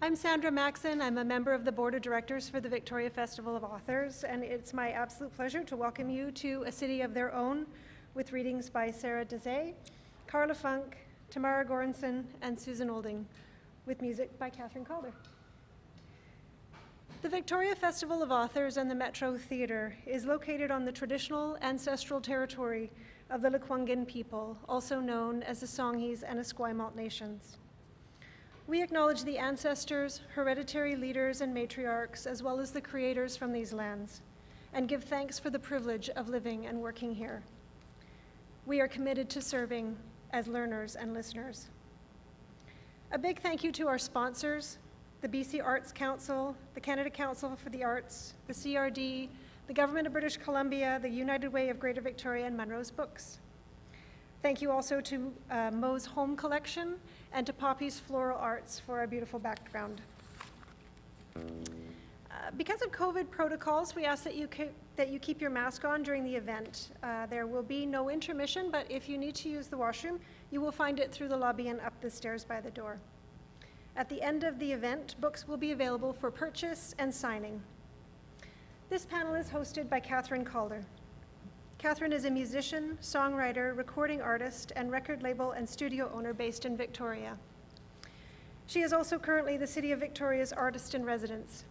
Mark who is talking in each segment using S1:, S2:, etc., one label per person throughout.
S1: I'm Sandra Maxon. I'm a member of the Board of Directors for the Victoria Festival of Authors, and it's my absolute pleasure to welcome you to A City of Their Own with readings by Sarah Desai, Carla Funk, Tamara Gorinson, and Susan Olding, with music by Katherine Calder. The Victoria Festival of Authors and the Metro Theatre is located on the traditional ancestral territory of the Lekwungen people, also known as the Songhees and Esquimalt nations. We acknowledge the ancestors, hereditary leaders, and matriarchs, as well as the creators from these lands, and give thanks for the privilege of living and working here. We are committed to serving as learners and listeners. A big thank you to our sponsors, the BC Arts Council, the Canada Council for the Arts, the CRD, the Government of British Columbia, the United Way of Greater Victoria, and Munro's Books. Thank you also to Mo's Home Collection and to Poppy's Floral Arts for our beautiful background. Because of COVID protocols, we ask that you keep your mask on during the event. There will be no intermission, but if you need to use the washroom, you will find it through the lobby and up the stairs by the door. At the end of the event, books will be available for purchase and signing. This panel is hosted by Katherine Calder. Katherine is a musician, songwriter, recording artist, and record label and studio owner based in Victoria. She is also currently the City of Victoria's Artist in Residence.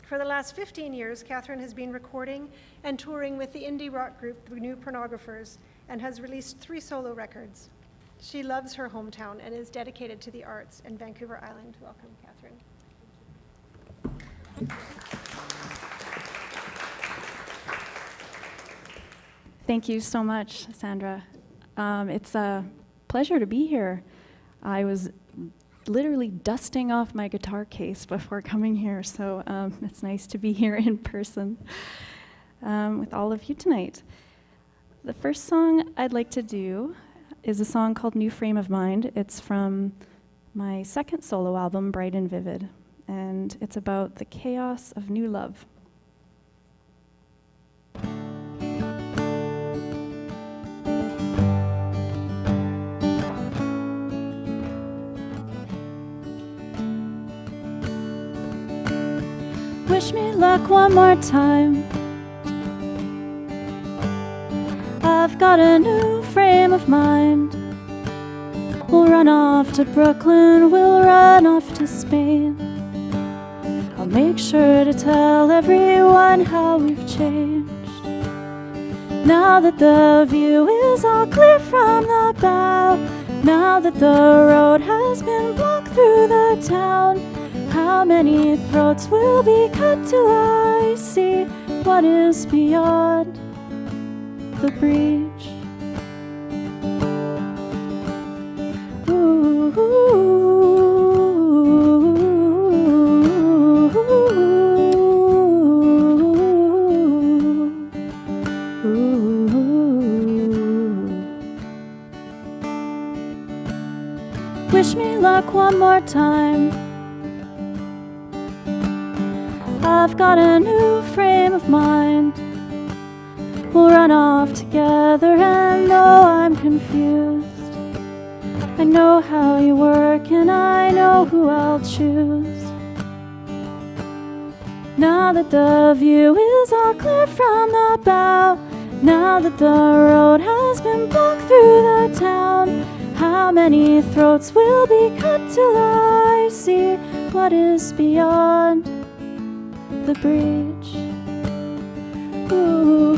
S1: For the last 15 years, Katherine has been recording and touring with the indie rock group, The New Pornographers, and has released 3 solo records. She loves her hometown and is dedicated to the arts in Vancouver Island. Welcome, Katherine.
S2: Thank you so much, Sandra. It's a pleasure to be here. I was literally dusting off my guitar case before coming here, so it's nice to be here in person with all of you tonight. The first song I'd like to do is a song called New Frame of Mind. It's from my second solo album, Bright and Vivid, and it's about the chaos of new love. Wish me luck one more time. I've got a new frame of mind. We'll run off to Brooklyn, we'll run off to Spain. I'll make sure to tell everyone how we've changed. Now that the view is all clear from the bow, now that the road has been blocked through the town, how many throats will be cut till I see what is beyond the breach? Ooh, wish me luck one more time. I've got a new frame of mind. We'll run off together and though I'm confused, I know how you work and I know who I'll choose. Now that the view is all clear from the bow, now that the road has been blocked through the town, how many throats will be cut till I see what is beyond the breach? Ooh.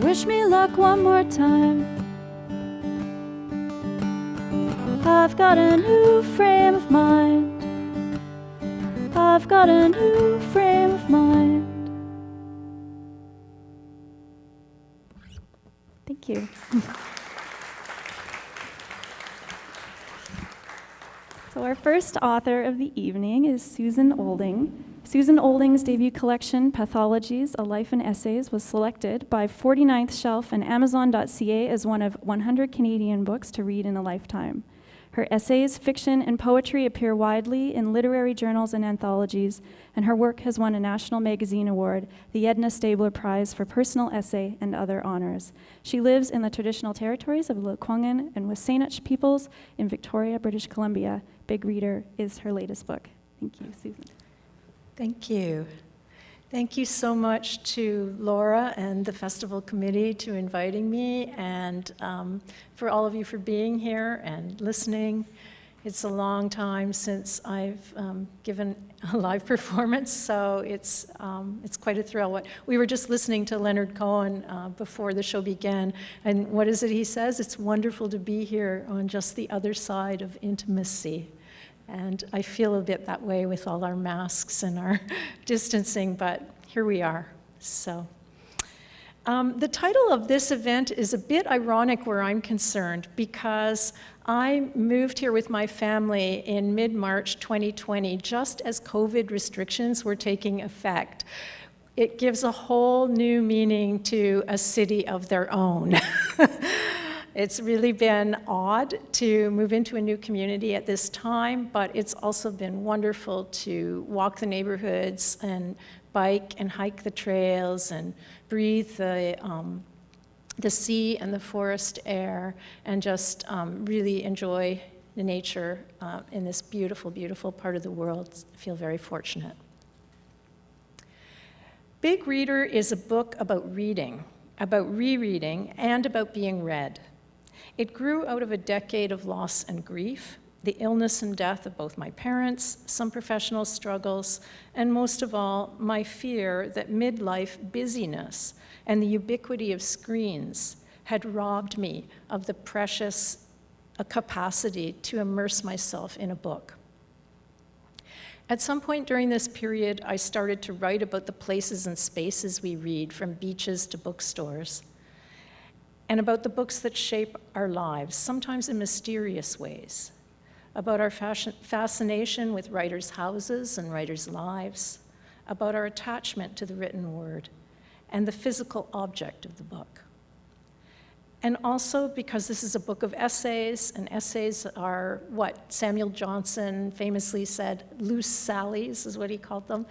S2: Wish me luck one more time. I've got a new frame of mind. I've got a new frame of mind. Thank you. So our first author of the evening is Susan Olding. Susan Olding's debut collection, Pathologies, A Life in Essays, was selected by 49th Shelf and Amazon.ca as one of 100 Canadian books to read in a lifetime. Her essays, fiction, and poetry appear widely in literary journals and anthologies, and her work has won a National Magazine Award, the Edna Stabler Prize for Personal Essay, and other honors. She lives in the traditional territories of Lekwungen and Wasanich peoples in Victoria, British Columbia. Big Reader is her latest book. Thank you, Susan.
S3: Thank you. Thank you so much to Laura and the festival committee to inviting me, and for all of you for being here and listening. It's a long time since I've given a live performance, so it's quite a thrill. We were just listening to Leonard Cohen before the show began, and what is it he says? It's wonderful to be here on just the other side of intimacy. And I feel a bit that way with all our masks and our distancing, but here we are. So, the title of this event is a bit ironic where I'm concerned, because I moved here with my family in mid-March 2020, just as COVID restrictions were taking effect. It gives a whole new meaning to a city of their own. It's really been odd to move into a new community at this time, but it's also been wonderful to walk the neighborhoods and bike and hike the trails and breathe the sea and the forest air, and just really enjoy the nature in this beautiful, beautiful part of the world. I feel very fortunate. Big Reader is a book about reading, about rereading, and about being read. It grew out of a decade of loss and grief, the illness and death of both my parents, some professional struggles, and most of all, my fear that midlife busyness and the ubiquity of screens had robbed me of the precious capacity to immerse myself in a book. At some point during this period, I started to write about the places and spaces we read, from beaches to bookstores, and about the books that shape our lives, sometimes in mysterious ways, about our fascination with writers' houses and writers' lives, about our attachment to the written word, and the physical object of the book. And also because this is a book of essays, and essays are what Samuel Johnson famously said, loose sallies is what he called them.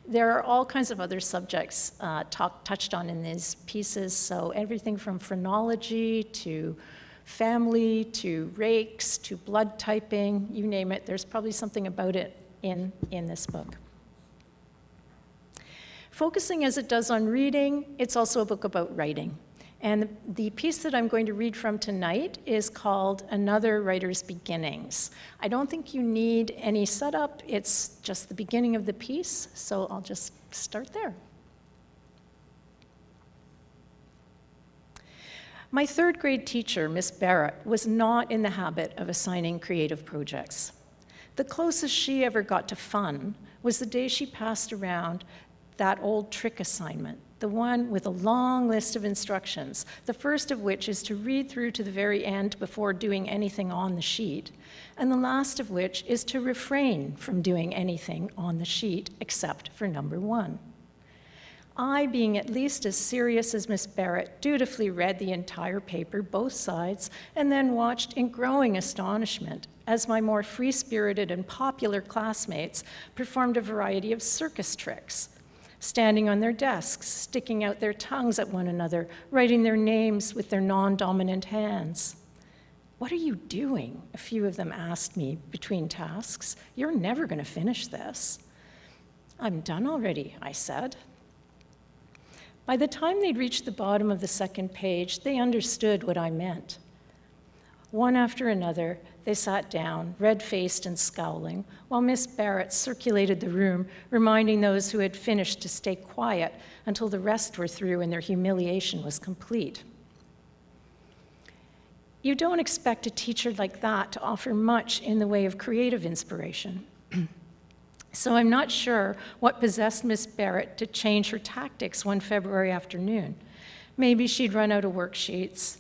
S3: There are all kinds of other subjects touched on in these pieces, so everything from phrenology to family to rakes to blood typing, you name it, there's probably something about it in this book. Focusing as it does on reading, it's also a book about writing. And the piece that I'm going to read from tonight is called Another Writer's Beginnings. I don't think you need any setup, it's just the beginning of the piece, so I'll just start there. My third grade teacher, Miss Barrett, was not in the habit of assigning creative projects. The closest she ever got to fun was the day she passed around that old trick assignment, the one with a long list of instructions, the first of which is to read through to the very end before doing anything on the sheet, and the last of which is to refrain from doing anything on the sheet except for number 1. I, being at least as serious as Miss Barrett, dutifully read the entire paper, both sides, and then watched in growing astonishment as my more free-spirited and popular classmates performed a variety of circus tricks, standing on their desks, sticking out their tongues at one another, writing their names with their non-dominant hands. "What are you doing?" a few of them asked me between tasks. "You're never going to finish this." "I'm done already," I said. By the time they'd reached the bottom of the second page, they understood what I meant. One after another, they sat down, red-faced and scowling, while Miss Barrett circulated the room, reminding those who had finished to stay quiet until the rest were through and their humiliation was complete. You don't expect a teacher like that to offer much in the way of creative inspiration. So I'm not sure what possessed Miss Barrett to change her tactics one February afternoon. Maybe she'd run out of worksheets.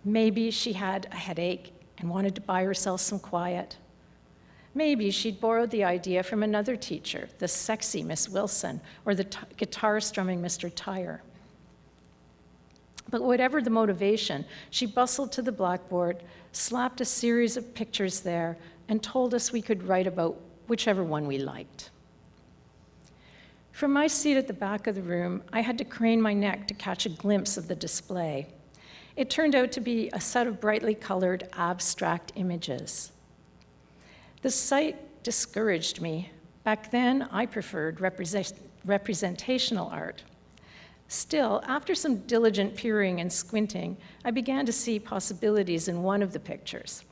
S3: Maybe she had a headache and wanted to buy herself some quiet. Maybe she'd borrowed the idea from another teacher, the sexy Miss Wilson, or the guitar-strumming Mr. Tyre. But whatever the motivation, she bustled to the blackboard, slapped a series of pictures there, and told us we could write about whichever one we liked. From my seat at the back of the room, I had to crane my neck to catch a glimpse of the display. It turned out to be a set of brightly colored abstract images. The sight discouraged me. Back then, I preferred representational art. Still, after some diligent peering and squinting, I began to see possibilities in one of the pictures.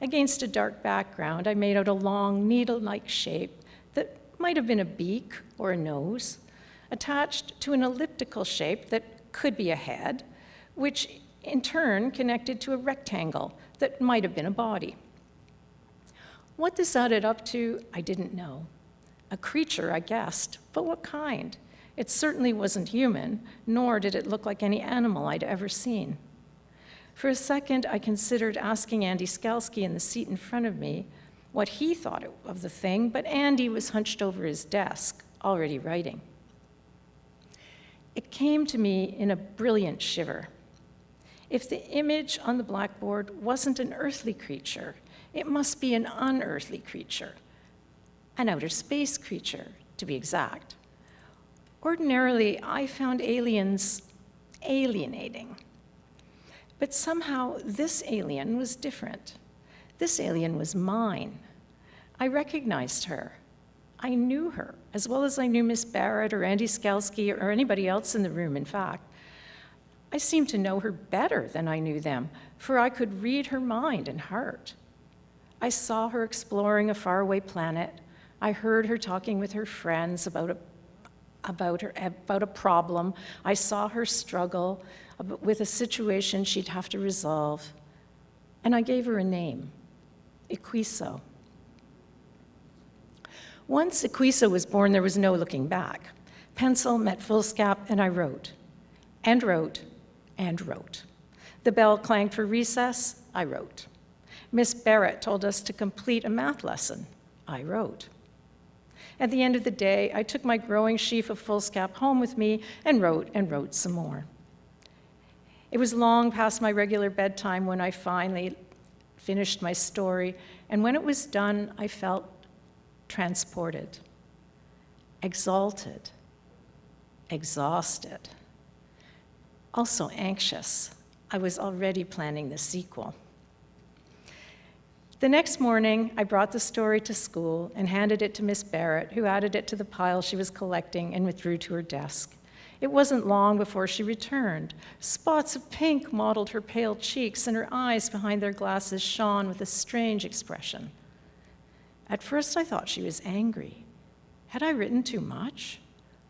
S3: Against a dark background, I made out a long, needle-like shape that might have been a beak or a nose, attached to an elliptical shape that could be a head, which in turn connected to a rectangle that might have been a body. What this added up to, I didn't know. A creature, I guessed, but what kind? It certainly wasn't human, nor did it look like any animal I'd ever seen. For a second, I considered asking Andy Skalski in the seat in front of me what he thought of the thing, but Andy was hunched over his desk, already writing. It came to me in a brilliant shiver. If the image on the blackboard wasn't an earthly creature, it must be an unearthly creature, an outer space creature, to be exact. Ordinarily, I found aliens alienating. But somehow, this alien was different. This alien was mine. I recognized her. I knew her, as well as I knew Miss Barrett or Andy Skalski or anybody else in the room, in fact. I seemed to know her better than I knew them, for I could read her mind and heart. I saw her exploring a faraway planet. I heard her talking with her friends about a problem. I saw her struggle with a situation she'd have to resolve. And I gave her a name, Ikwiso. Once Ikwiso was born, there was no looking back. Pencil met foolscap, and I wrote, and wrote, and wrote. The bell clanged for recess, I wrote. Miss Barrett told us to complete a math lesson, I wrote. At the end of the day, I took my growing sheaf of foolscap home with me and wrote some more. It was long past my regular bedtime when I finally finished my story, and when it was done, I felt transported, exalted, exhausted, also anxious. I was already planning the sequel. The next morning, I brought the story to school and handed it to Miss Barrett, who added it to the pile she was collecting and withdrew to her desk. It wasn't long before she returned. Spots of pink mottled her pale cheeks, and her eyes behind their glasses shone with a strange expression. At first, I thought she was angry. Had I written too much?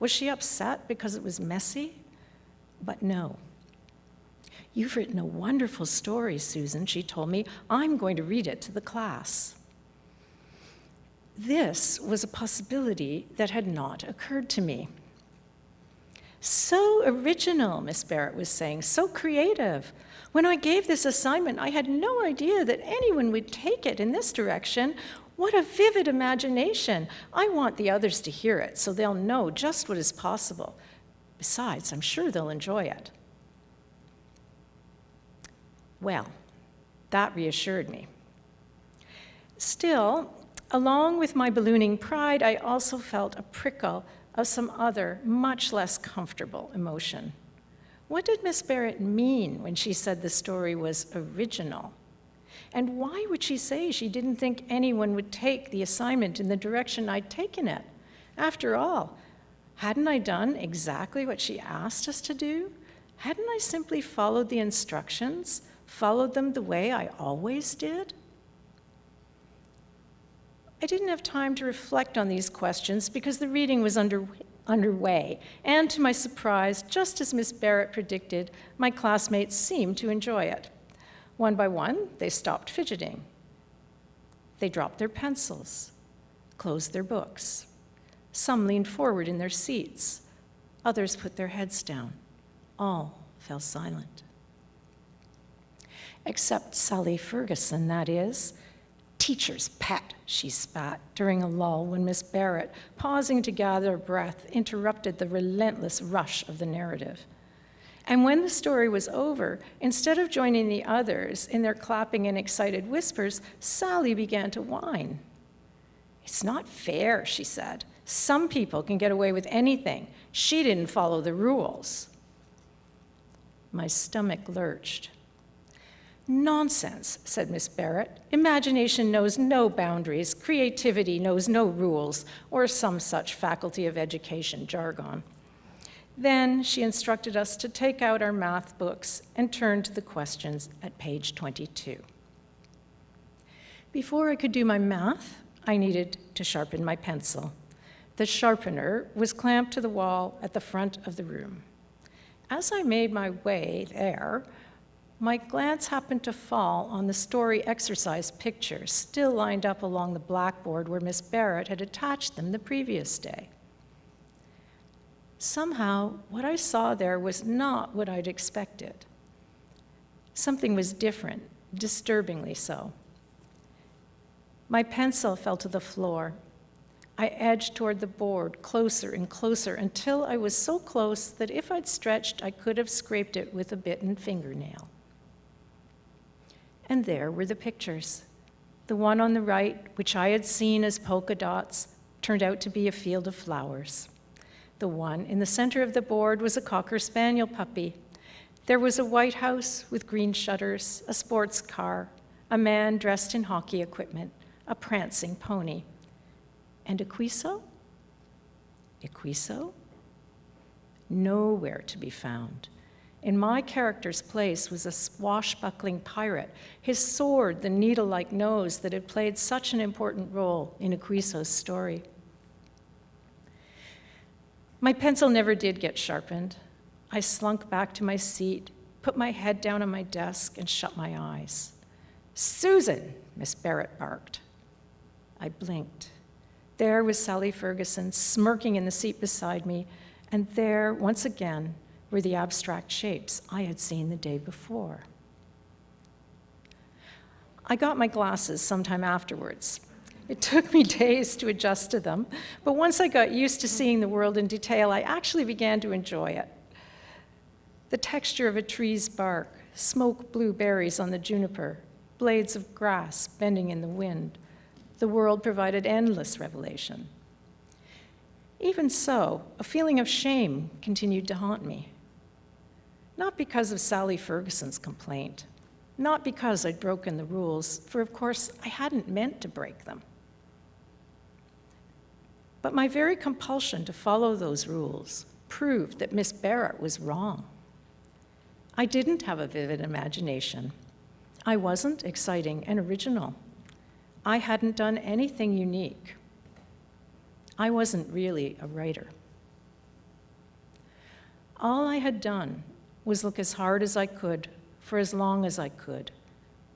S3: Was she upset because it was messy? But no. You've written a wonderful story, Susan, she told me. I'm going to read it to the class. This was a possibility that had not occurred to me. So original, Miss Barrett was saying, so creative. When I gave this assignment, I had no idea that anyone would take it in this direction. What a vivid imagination. I want the others to hear it so they'll know just what is possible. Besides, I'm sure they'll enjoy it. Well, that reassured me. Still, along with my ballooning pride, I also felt a prickle of some other, much less comfortable emotion. What did Miss Barrett mean when she said the story was original? And why would she say she didn't think anyone would take the assignment in the direction I'd taken it? After all, hadn't I done exactly what she asked us to do? Hadn't I simply followed the instructions, followed them the way I always did? I didn't have time to reflect on these questions because the reading was underway, and to my surprise, just as Miss Barrett predicted, my classmates seemed to enjoy it. One by one, they stopped fidgeting. They dropped their pencils, closed their books. Some leaned forward in their seats. Others put their heads down. All fell silent. Except Sally Ferguson, that is. Teacher's pet, she spat during a lull when Miss Barrett, pausing to gather breath, interrupted the relentless rush of the narrative. And when the story was over, instead of joining the others in their clapping and excited whispers, Sally began to whine. "It's not fair," she said. "Some people can get away with anything. She didn't follow the rules." My stomach lurched. "Nonsense," said Miss Barrett. "Imagination knows no boundaries, creativity knows no rules, or some such faculty of education jargon." Then she instructed us to take out our math books and turn to the questions at page 22. Before I could do my math, I needed to sharpen my pencil. The sharpener was clamped to the wall at the front of the room. As I made my way there, my glance happened to fall on the story exercise pictures still lined up along the blackboard where Miss Barrett had attached them the previous day. Somehow, what I saw there was not what I'd expected. Something was different, disturbingly so. My pencil fell to the floor. I edged toward the board, closer and closer, until I was so close that if I'd stretched, I could have scraped it with a bitten fingernail. And there were the pictures. The one on the right, which I had seen as polka dots, turned out to be a field of flowers. The one in the center of the board was a Cocker Spaniel puppy. There was a White House with green shutters, a sports car, a man dressed in hockey equipment, a prancing pony. And Equiso? Equiso? Nowhere to be found. In my character's place was a swashbuckling pirate, his sword the needle-like nose that had played such an important role in Equiso's story. My pencil never did get sharpened. I slunk back to my seat, put my head down on my desk, and shut my eyes. "Susan!" Miss Barrett barked. I blinked. There was Sally Ferguson smirking in the seat beside me, and there, once again, were the abstract shapes I had seen the day before. I got my glasses sometime afterwards. It took me days to adjust to them, but once I got used to seeing the world in detail, I actually began to enjoy it. The texture of a tree's bark, smoke blue berries on the juniper, blades of grass bending in the wind. The world provided endless revelation. Even so, a feeling of shame continued to haunt me. Not because of Sally Ferguson's complaint, not because I'd broken the rules, for of course I hadn't meant to break them. But my very compulsion to follow those rules proved that Miss Barrett was wrong. I didn't have a vivid imagination. I wasn't exciting and original. I hadn't done anything unique. I wasn't really a writer. All I had done was look as hard as I could for as long as I could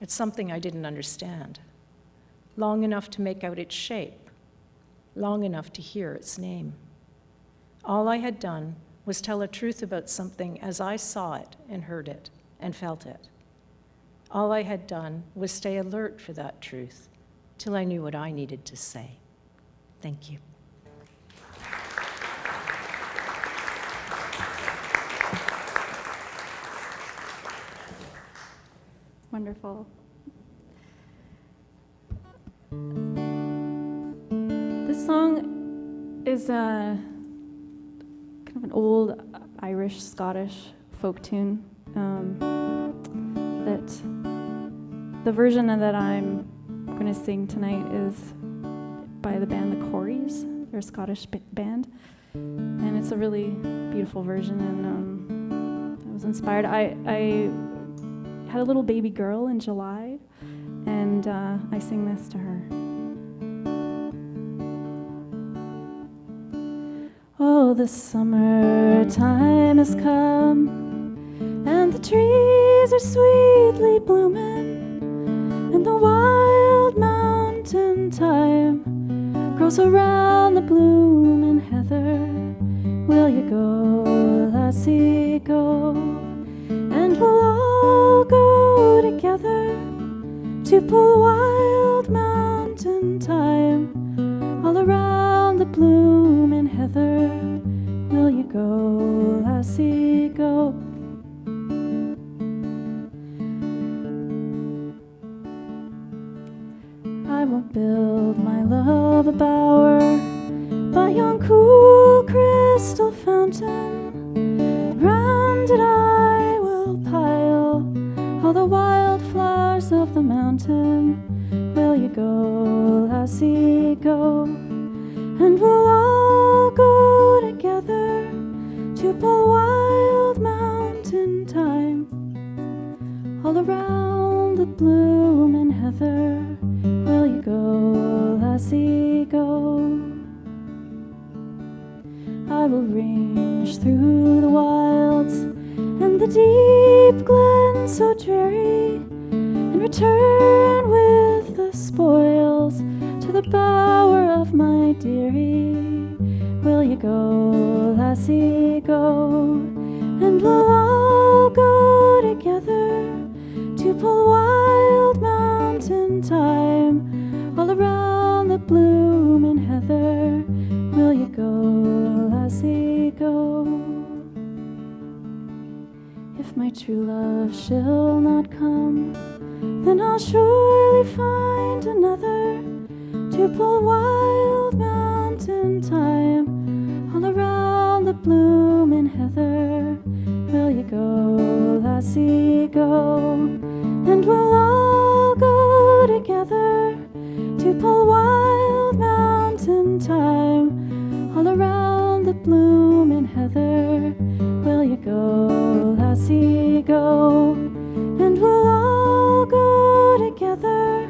S3: at something I didn't understand, long enough to make out its shape, long enough to hear its name. All I had done was tell a truth about something as I saw it and heard it and felt it. All I had done was stay alert for that truth till I knew what I needed to say. Thank you.
S2: Wonderful. This song is kind of an old Irish, Scottish folk tune. That the version that I'm going to sing tonight is by the band The Corries. They're a Scottish band, and it's a really beautiful version. And I was inspired. I had a little baby girl in July, and I sing this to her. Oh, the summertime has come, and the trees are sweetly blooming, and the wild mountain thyme grows around the blooming heather. Will you go, lassie, go? And we'll all go together to pull wild mountain thyme all around the blooming heather. Will you go, lassie, go? I will build my love a bower by yon cool crystal fountain. Round it I will pile all the wildflowers of the mountain. Will you go, lassie, go? And we'll all go together to pull wild mountain thyme all around the blooming heather. Will you go, lassie, go? I will range through the wilds and the deep glen so dreary, and return with the spoils to the bower of my dearie. Will you go, lassie, go? And we'll all go together to pull wild mountain thyme all around the blooming heather. Will you go, lassie, go? If my true love shall not come, then I'll surely find another to pull wild mountain thyme all around the blooming heather. Will you go, lassie, go? And we'll all go together to pull wild mountain thyme all around the blooming heather. Will you go, lassie, go? And we'll all go together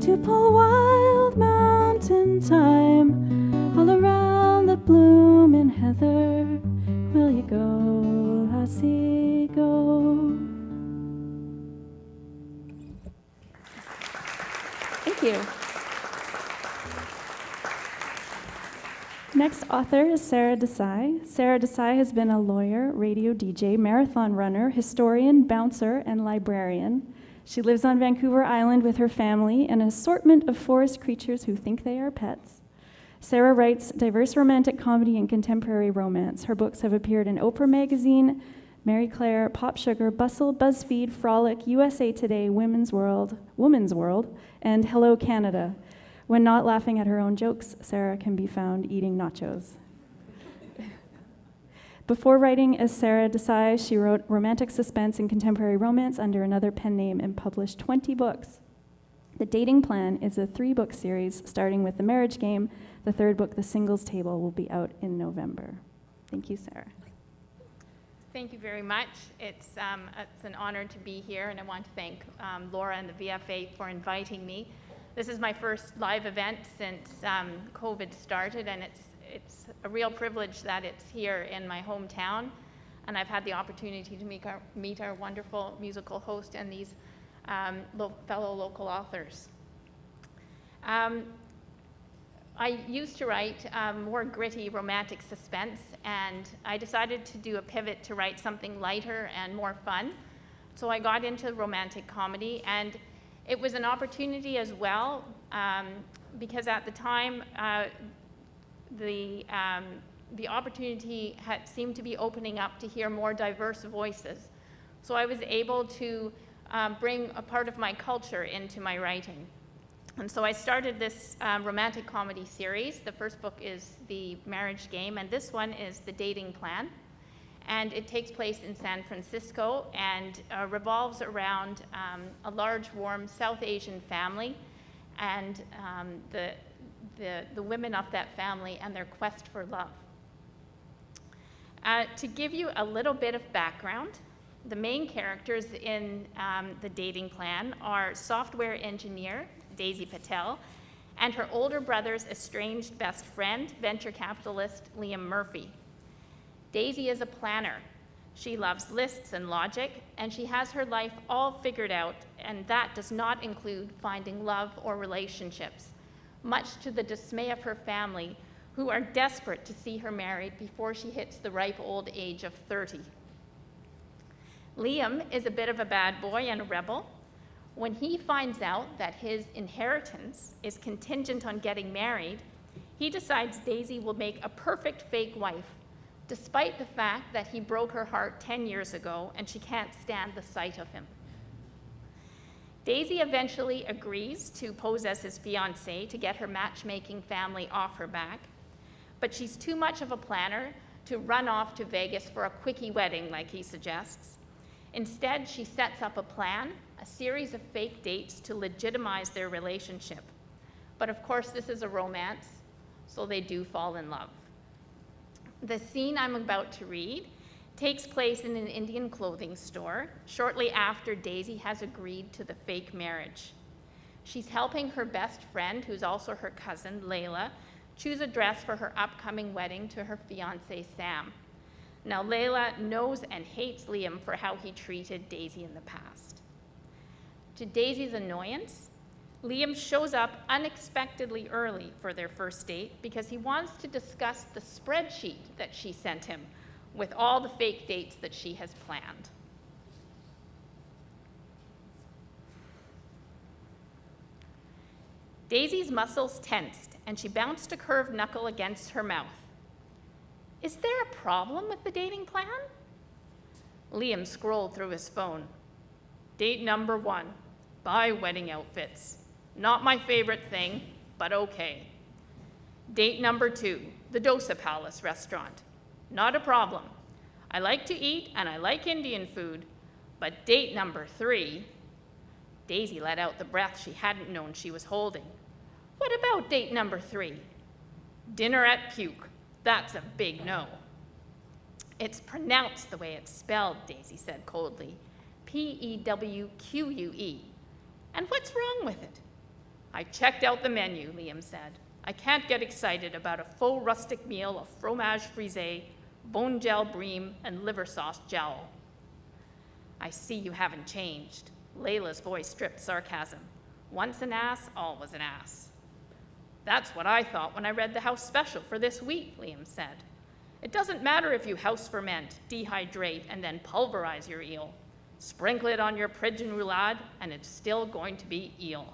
S2: to pull wild mountain thyme all around the blooming heather. Will you go, lassie, go?
S4: Thank you. Next author is Sarah Desai. Sarah Desai has been a lawyer, radio DJ, marathon runner, historian, bouncer, and librarian. She lives on Vancouver Island with her family and an assortment of forest creatures who think they are pets. Sarah writes diverse romantic comedy and contemporary romance. Her books have appeared in Oprah Magazine, Mary Claire, Pop Sugar, Bustle, BuzzFeed, Frolic, USA Today, Women's World, and Hello Canada. When not laughing at her own jokes, Sarah can be found eating nachos. Before writing as Sarah Desai, she wrote romantic suspense and contemporary romance under another pen name and published 20 books. The Dating Plan is a 3-book series, starting with The Marriage Game. The 3rd book, The Singles Table, will be out in November. Thank you, Sarah.
S5: Thank you very much. It's an honor to be here, and I want to thank Laura and the VFA for inviting me. This is my first live event since COVID started, and it's a real privilege that it's here in my hometown, and I've had the opportunity to meet our wonderful musical host and these fellow local authors. I used to write more gritty romantic suspense, and I decided to do a pivot to write something lighter and more fun. So I got into romantic comedy, and it was an opportunity as well, because at the time, the opportunity seemed to be opening up to hear more diverse voices. So I was able to bring a part of my culture into my writing. And so I started this romantic comedy series. The first book is The Marriage Game, and this one is The Dating Plan. And it takes place in San Francisco and revolves around a large, warm South Asian family and the women of that family and their quest for love. To give you a little bit of background, the main characters in The Dating Plan are software engineer Daisy Patel and her older brother's estranged best friend, venture capitalist Liam Murphy. Daisy is a planner. She loves lists and logic, and she has her life all figured out, and that does not include finding love or relationships. much to the dismay of her family, who are desperate to see her married before she hits the ripe old age of 30. Liam is a bit of a bad boy and a rebel. When he finds out that his inheritance is contingent on getting married, he decides Daisy will make a perfect fake wife, despite the fact that he broke her heart 10 years ago and she can't stand the sight of him. Daisy eventually agrees to pose as his fiancée to get her matchmaking family off her back, but she's too much of a planner to run off to Vegas for a quickie wedding like he suggests. Instead, she sets up a plan, a series of fake dates to legitimize their relationship. But of course, this is a romance, so they do fall in love. The scene I'm about to read takes place in an Indian clothing store shortly after Daisy has agreed to the fake marriage. She's helping her best friend, who's also her cousin, Layla, choose a dress for her upcoming wedding to her fiancé, Sam. Now, Layla knows and hates Liam for how he treated Daisy in the past. To Daisy's annoyance, Liam shows up unexpectedly early for their first date because he wants to discuss the spreadsheet that she sent him with all the fake dates that she has planned. Daisy's muscles tensed, and she bounced a curved knuckle against her mouth. Is there a problem with the dating plan? Liam scrolled through his phone. Date number 1, buy wedding outfits. Not my favorite thing, but okay. Date number 2, the Dosa Palace restaurant. Not a problem. I like to eat and I like Indian food, but date number 3, Daisy let out the breath she hadn't known she was holding. What about date number 3? Dinner at Puke. That's a big no. It's pronounced the way it's spelled, Daisy said coldly. P-E-W-Q-U-E. And what's wrong with it? I checked out the menu, Liam said. I can't get excited about a faux rustic meal of fromage frisé, bone gel bream, and liver sauce jowl. I see you haven't changed. Layla's voice dripped sarcasm. Once an ass, always an ass. That's what I thought when I read the house special for this week, Liam said. It doesn't matter if you house ferment, dehydrate, and then pulverize your eel. Sprinkle it on your pigeon roulade, and it's still going to be eel.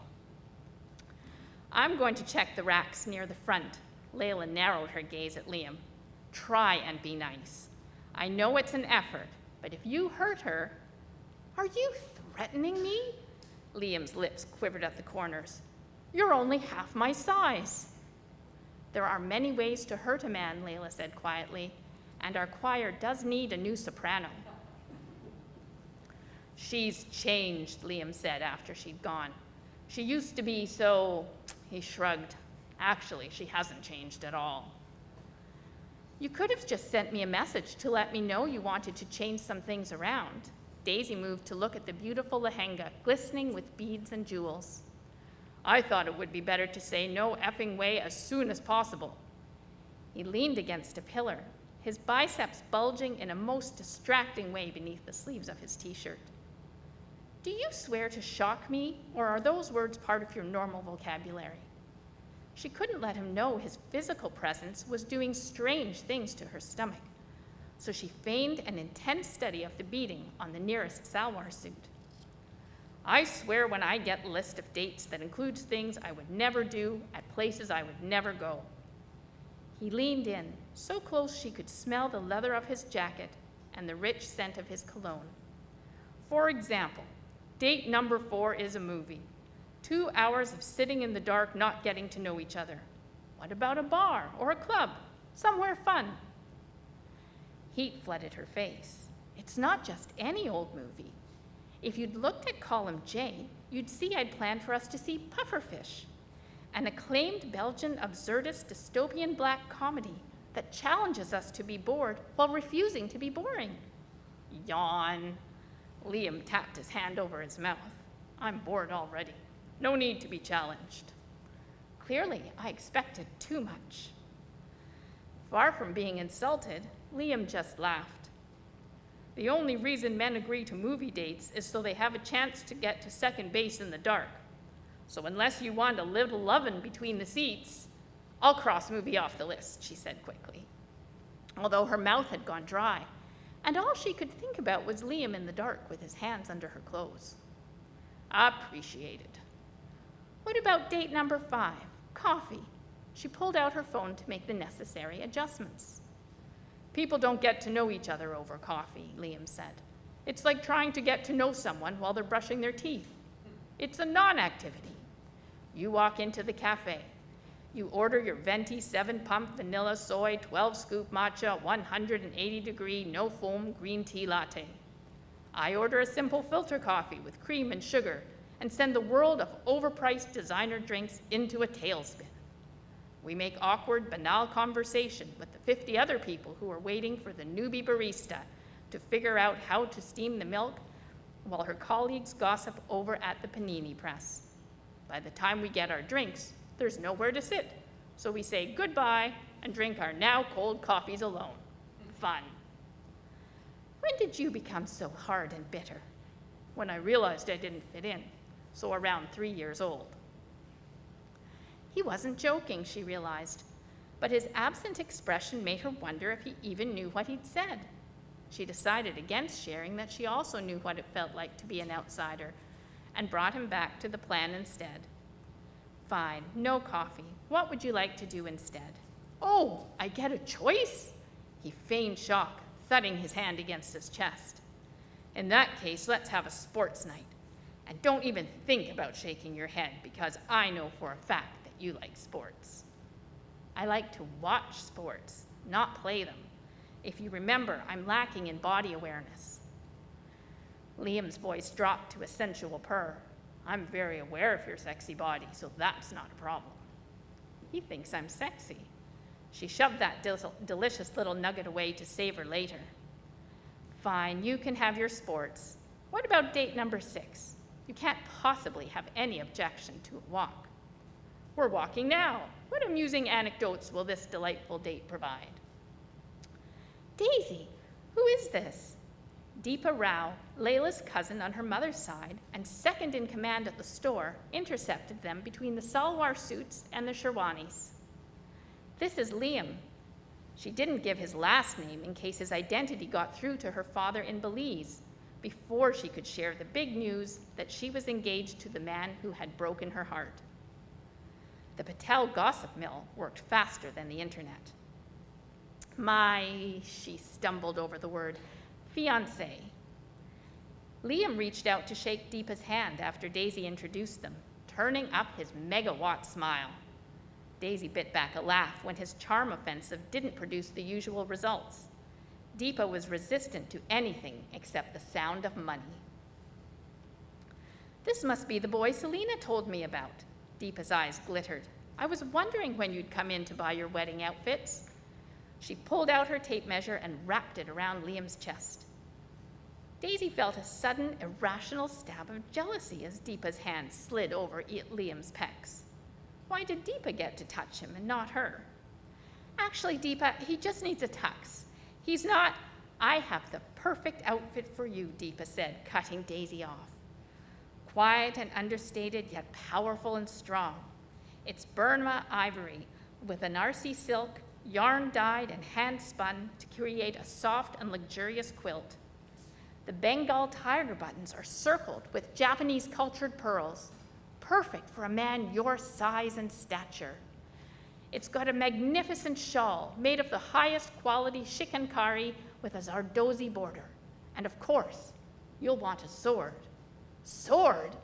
S5: I'm going to check the racks near the front. Layla narrowed her gaze at Liam. Try and be nice. I know it's an effort, but if you hurt her... Are you threatening me? Liam's lips quivered at the corners. You're only half my size. There are many ways to hurt a man, Layla said quietly, and our choir does need a new soprano. She's changed, Liam said after she'd gone. She used to be so... He shrugged. Actually, she hasn't changed at all. You could have just sent me a message to let me know you wanted to change some things around. Daisy moved to look at the beautiful lehenga, glistening with beads and jewels. I thought it would be better to say no effing way as soon as possible. He leaned against a pillar, his biceps bulging in a most distracting way beneath the sleeves of his t-shirt. Do you swear to shock me, or are those words part of your normal vocabulary? She couldn't let him know his physical presence was doing strange things to her stomach, so she feigned an intense study of the beating on the nearest salwar suit. I swear when I get a list of dates that includes things I would never do at places I would never go. He leaned in, so close she could smell the leather of his jacket and the rich scent of his cologne. For example, date number 4 is a movie. 2 hours of sitting in the dark not getting to know each other. What about a bar or a club? Somewhere fun. Heat flooded her face. It's not just any old movie. If you'd looked at column J, you'd see I'd planned for us to see Pufferfish, an acclaimed Belgian absurdist dystopian black comedy that challenges us to be bored while refusing to be boring. Yawn. Liam tapped his hand over his mouth. I'm bored already. No need to be challenged. Clearly, I expected too much. Far from being insulted, Liam just laughed. The only reason men agree to movie dates is so they have a chance to get to second base in the dark. So unless you want a little lovin' between the seats, I'll cross movie off the list, she said quickly, although her mouth had gone dry, and all she could think about was Liam in the dark with his hands under her clothes. Appreciated. What about date number 5, coffee? She pulled out her phone to make the necessary adjustments. People don't get to know each other over coffee, Liam said. It's like trying to get to know someone while they're brushing their teeth. It's a non-activity. You walk into the cafe. You order your venti 7-pump vanilla soy 12-scoop matcha 180-degree no foam green tea latte. I order a simple filter coffee with cream and sugar and send the world of overpriced designer drinks into a tailspin. We make awkward, banal conversation with the 50 other people who are waiting for the newbie barista to figure out how to steam the milk while her colleagues gossip over at the panini press. By the time we get our drinks, there's nowhere to sit, so we say goodbye and drink our now cold coffees alone. Fun. When did you become so hard and bitter? When I realized I didn't fit in, so around 3 years old. He wasn't joking, she realized, but his absent expression made her wonder if he even knew what he'd said. She decided against sharing that she also knew what it felt like to be an outsider, and brought him back to the plan instead. Fine, no coffee. What would you like to do instead? Oh, I get a choice? He feigned shock, thudding his hand against his chest. In that case, let's have a sports night. And don't even think about shaking your head, because I know for a fact that you like sports. I like to watch sports, not play them. If you remember, I'm lacking in body awareness. Liam's voice dropped to a sensual purr. I'm very aware of your sexy body, so that's not a problem. He thinks I'm sexy. She shoved that delicious little nugget away to savor later. Fine, you can have your sports. What about date number 6? You can't possibly have any objection to a walk. We're walking now. What amusing anecdotes will this delightful date provide? Daisy, who is this? Deepa Rao, Layla's cousin on her mother's side and second in command at the store, intercepted them between the salwar suits and the sherwanis. This is Liam. She didn't give his last name in case his identity got through to her father in Belize before she could share the big news that she was engaged to the man who had broken her heart. The Patel gossip mill worked faster than the internet. She stumbled over the word, fiancé. Liam reached out to shake Deepa's hand after Daisy introduced them, turning up his megawatt smile. Daisy bit back a laugh when his charm offensive didn't produce the usual results. Deepa was resistant to anything except the sound of money. This must be the boy Selena told me about. Deepa's eyes glittered. I was wondering when you'd come in to buy your wedding outfits. She pulled out her tape measure and wrapped it around Liam's chest. Daisy felt a sudden, irrational stab of jealousy as Deepa's hand slid over Liam's pecs. Why did Deepa get to touch him and not her? Actually, Deepa, he just needs a tux. He's not... I have the perfect outfit for you, Deepa said, cutting Daisy off. Quiet and understated, yet powerful and strong. It's Burma ivory with a Narsi silk, yarn dyed and hand spun to create a soft and luxurious quilt. The Bengal tiger buttons are circled with Japanese cultured pearls, perfect for a man your size and stature. It's got a magnificent shawl made of the highest quality shikankari with a Zardozi border. And of course, you'll want a sword. Sword?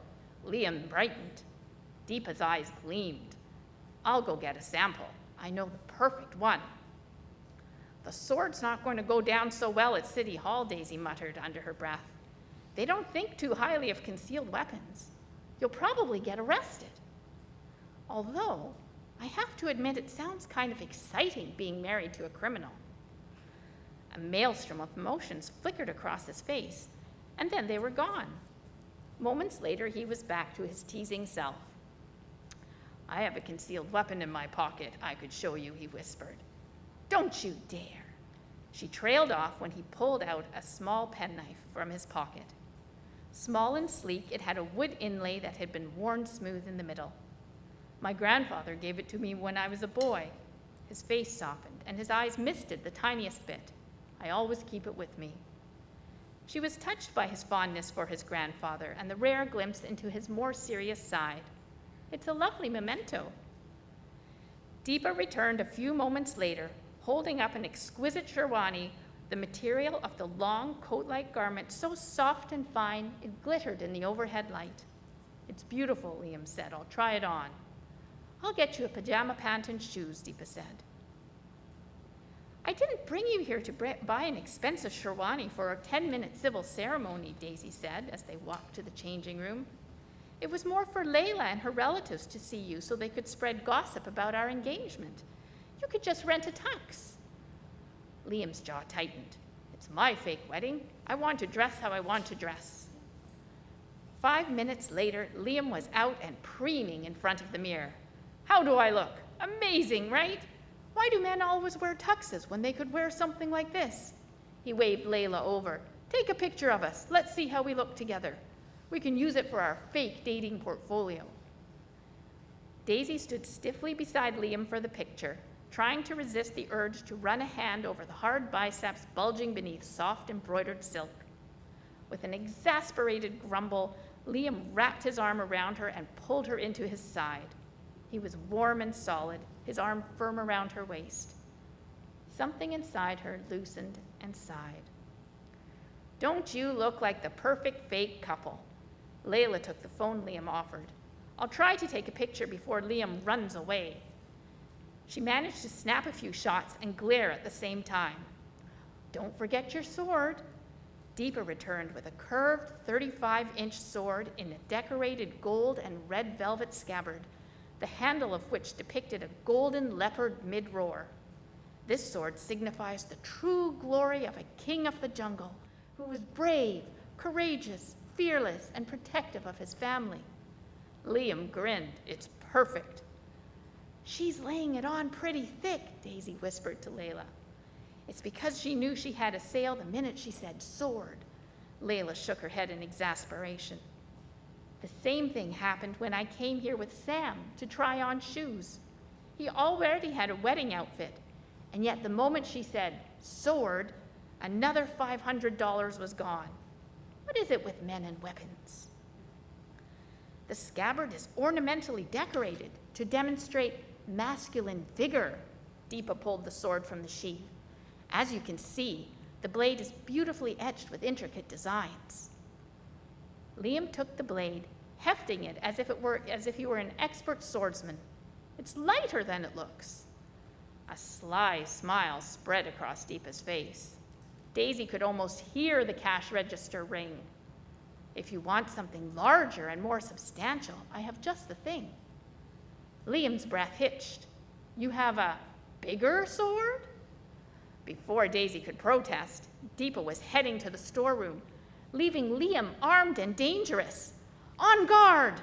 S5: Liam brightened. Deepa's eyes gleamed. I'll go get a sample. I know the perfect one. The sword's not going to go down so well at City Hall, Daisy muttered under her breath. They don't think too highly of concealed weapons. You'll probably get arrested. Although, I have to admit it sounds kind of exciting being married to a criminal. A maelstrom of emotions flickered across his face, and then they were gone. Moments later, he was back to his teasing self. I have a concealed weapon in my pocket I could show you, he whispered. Don't you dare. She trailed off when he pulled out a small penknife from his pocket. Small and sleek, it had a wood inlay that had been worn smooth in the middle. My grandfather gave it to me when I was a boy. His face softened, and his eyes misted the tiniest bit. I always keep it with me. She was touched by his fondness for his grandfather and the rare glimpse into his more serious side. It's a lovely memento. Deepa returned a few moments later, holding up an exquisite sherwani, the material of the long coat-like garment so soft and fine it glittered in the overhead light. It's beautiful, Liam said. I'll try it on. I'll get you a pajama pant and shoes, Deepa said. I didn't bring you here to buy an expensive sherwani for a 10-minute civil ceremony, Daisy said as they walked to the changing room. It was more for Layla and her relatives to see you so they could spread gossip about our engagement. You could just rent a tux. Liam's jaw tightened. It's my fake wedding. I want to dress how I want to dress. 5 minutes later, Liam was out and preening in front of the mirror. How do I look? Amazing, right? Why do men always wear tuxes when they could wear something like this? He waved Layla over. Take a picture of us. Let's see how we look together. We can use it for our fake dating portfolio. Daisy stood stiffly beside Liam for the picture, trying to resist the urge to run a hand over the hard biceps bulging beneath soft embroidered silk. With an exasperated grumble, Liam wrapped his arm around her and pulled her into his side. He was warm and solid, his arm firm around her waist. Something inside her loosened and sighed. Don't you look like the perfect fake couple? Layla took the phone Liam offered. I'll try to take a picture before Liam runs away. She managed to snap a few shots and glare at the same time. Don't forget your sword. Deepa returned with a curved 35-inch sword in a decorated gold and red velvet scabbard, the handle of which depicted a golden leopard mid-roar. This sword signifies the true glory of a king of the jungle who was brave, courageous, fearless, and protective of his family. Liam grinned. It's perfect. She's laying it on pretty thick, Daisy whispered to Layla. It's because she knew she had a sale the minute she said sword. Layla shook her head in exasperation. The same thing happened when I came here with Sam to try on shoes. He already had a wedding outfit, and yet the moment she said sword, another $500 was gone. What is it with men and weapons? The scabbard is ornamentally decorated to demonstrate masculine vigor. Deepa pulled the sword from the sheath. As you can see, the blade is beautifully etched with intricate designs. Liam took the blade, hefting it as if he were an expert swordsman. It's lighter than it looks. A sly smile spread across Deepa's face. Daisy could almost hear the cash register ring. If you want something larger and more substantial, I have just the thing. Liam's breath hitched. You have a bigger sword? Before Daisy could protest, Deepa was heading to the storeroom, leaving Liam armed and dangerous. On guard!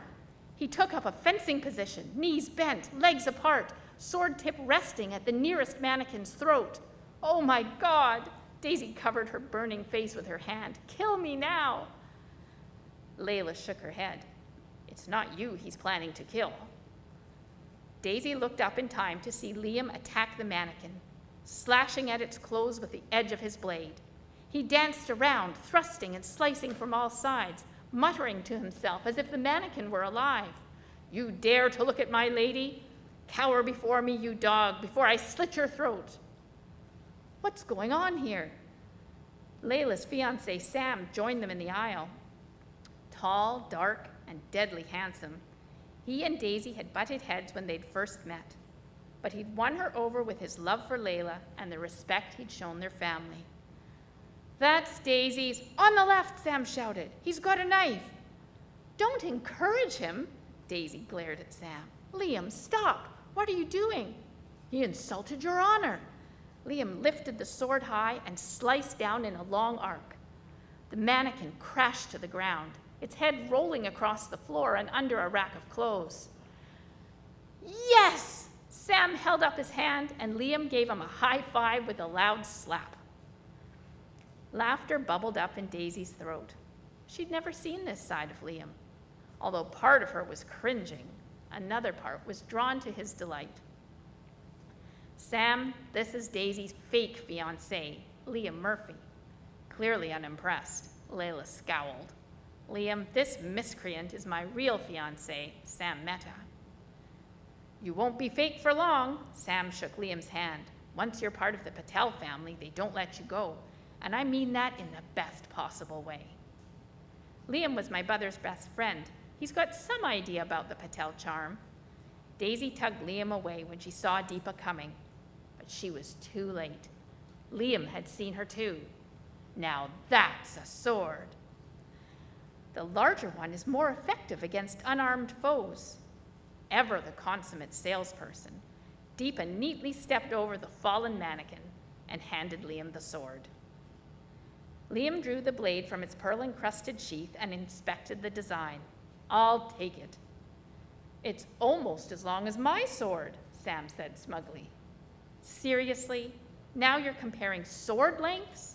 S5: He took up a fencing position, knees bent, legs apart, sword tip resting at the nearest mannequin's throat. Oh my God! Daisy covered her burning face with her hand. Kill me now! Layla shook her head. It's not you he's planning to kill. Daisy looked up in time to see Liam attack the mannequin, slashing at its clothes with the edge of his blade. He danced around, thrusting and slicing from all sides, muttering to himself as if the mannequin were alive. You dare to look at my lady? Cower before me, you dog, before I slit your throat. What's going on here? Layla's fiancé, Sam, joined them in the aisle. Tall, dark, and deadly handsome, he and Daisy had butted heads when they'd first met, but he'd won her over with his love for Layla and the respect he'd shown their family. That's Daisy's. On the left, Sam shouted. He's got a knife. Don't encourage him, Daisy glared at Sam. Liam, stop. What are you doing? He insulted your honor. Liam lifted the sword high and sliced down in a long arc. The mannequin crashed to the ground, its head rolling across the floor and under a rack of clothes. Yes! Sam held up his hand, and Liam gave him a high five with a loud slap. Laughter bubbled up in Daisy's throat. She'd never seen this side of Liam. Although part of her was cringing, another part was drawn to his delight. Sam, this is Daisy's fake fiancé, Liam Murphy. Clearly unimpressed, Layla scowled. Liam, this miscreant is my real fiancé, Sam Mehta. You won't be fake for long, Sam shook Liam's hand. Once you're part of the Patel family, they don't let you go, and I mean that in the best possible way. Liam was my brother's best friend. He's got some idea about the Patel charm. Daisy tugged Liam away when she saw Deepa coming, but she was too late. Liam had seen her too. Now that's a sword. The larger one is more effective against unarmed foes. Ever the consummate salesperson, Deepa neatly stepped over the fallen mannequin and handed Liam the sword. Liam drew the blade from its pearl-encrusted sheath and inspected the design. I'll take it. It's almost as long as my sword, Sam said smugly. Seriously? Now you're comparing sword lengths?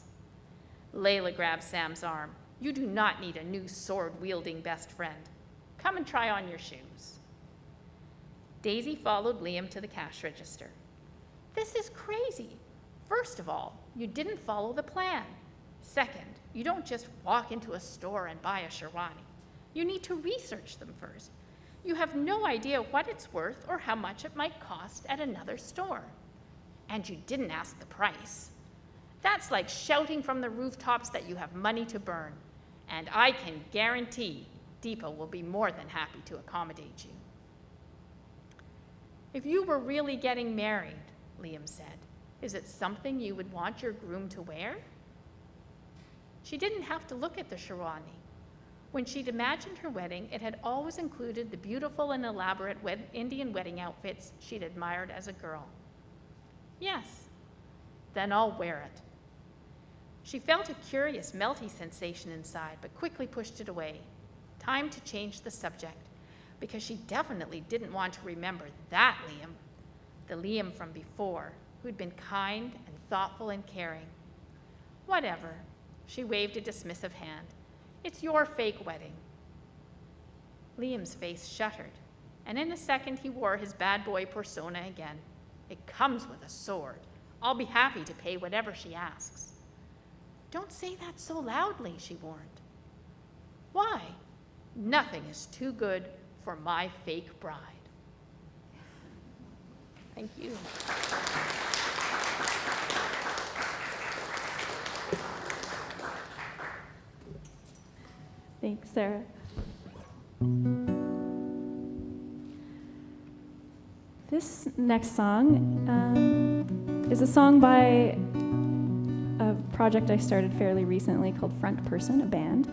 S5: Layla grabbed Sam's arm. You do not need a new sword-wielding best friend. Come and try on your shoes. Daisy followed Liam to the cash register. This is crazy. First of all, you didn't follow the plan. Second, you don't just walk into a store and buy a Sherwani. You need to research them first. You have no idea what it's worth or how much it might cost at another store. And you didn't ask the price. That's like shouting from the rooftops that you have money to burn. And I can guarantee Deepa will be more than happy to accommodate you. If you were really getting married, Liam said, is it something you would want your groom to wear? She didn't have to look at the Sherwani. When she'd imagined her wedding, it had always included the beautiful and elaborate Indian wedding outfits she'd admired as a girl. Yes, then I'll wear it. She felt a curious, melty sensation inside, but quickly pushed it away. Time to change the subject, because she definitely didn't want to remember that Liam, the Liam from before, who'd been kind and thoughtful and caring. Whatever, she waved a dismissive hand. It's your fake wedding. Liam's face shuttered, and in a second he wore his bad boy persona again. It comes with a sword. I'll be happy to pay whatever she asks. Don't say that so loudly, she warned. Why? Nothing is too good for my fake bride. Thank you.
S4: Thanks, Sarah. This next song is a song by a project I started fairly recently called Front Person, a band.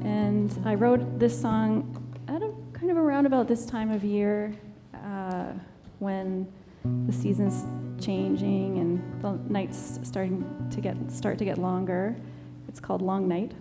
S4: And I wrote this song at kind of around about this time of year when the season's changing and the nights start to get longer. It's called Long Night.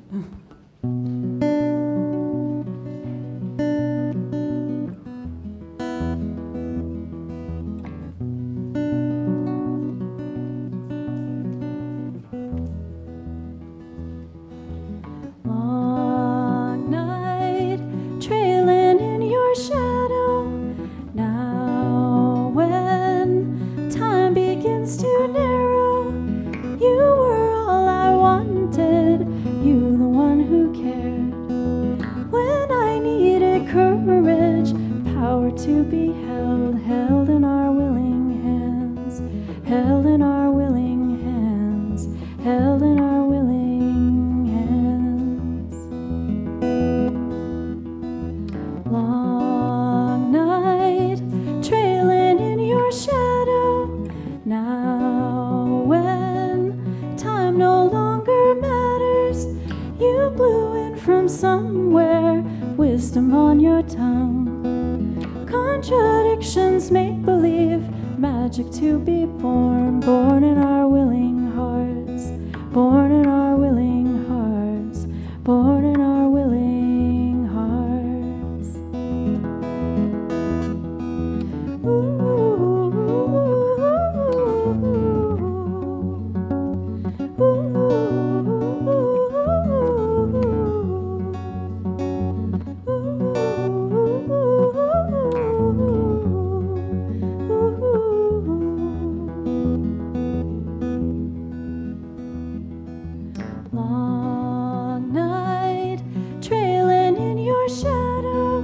S2: Long night, trailing in your shadow.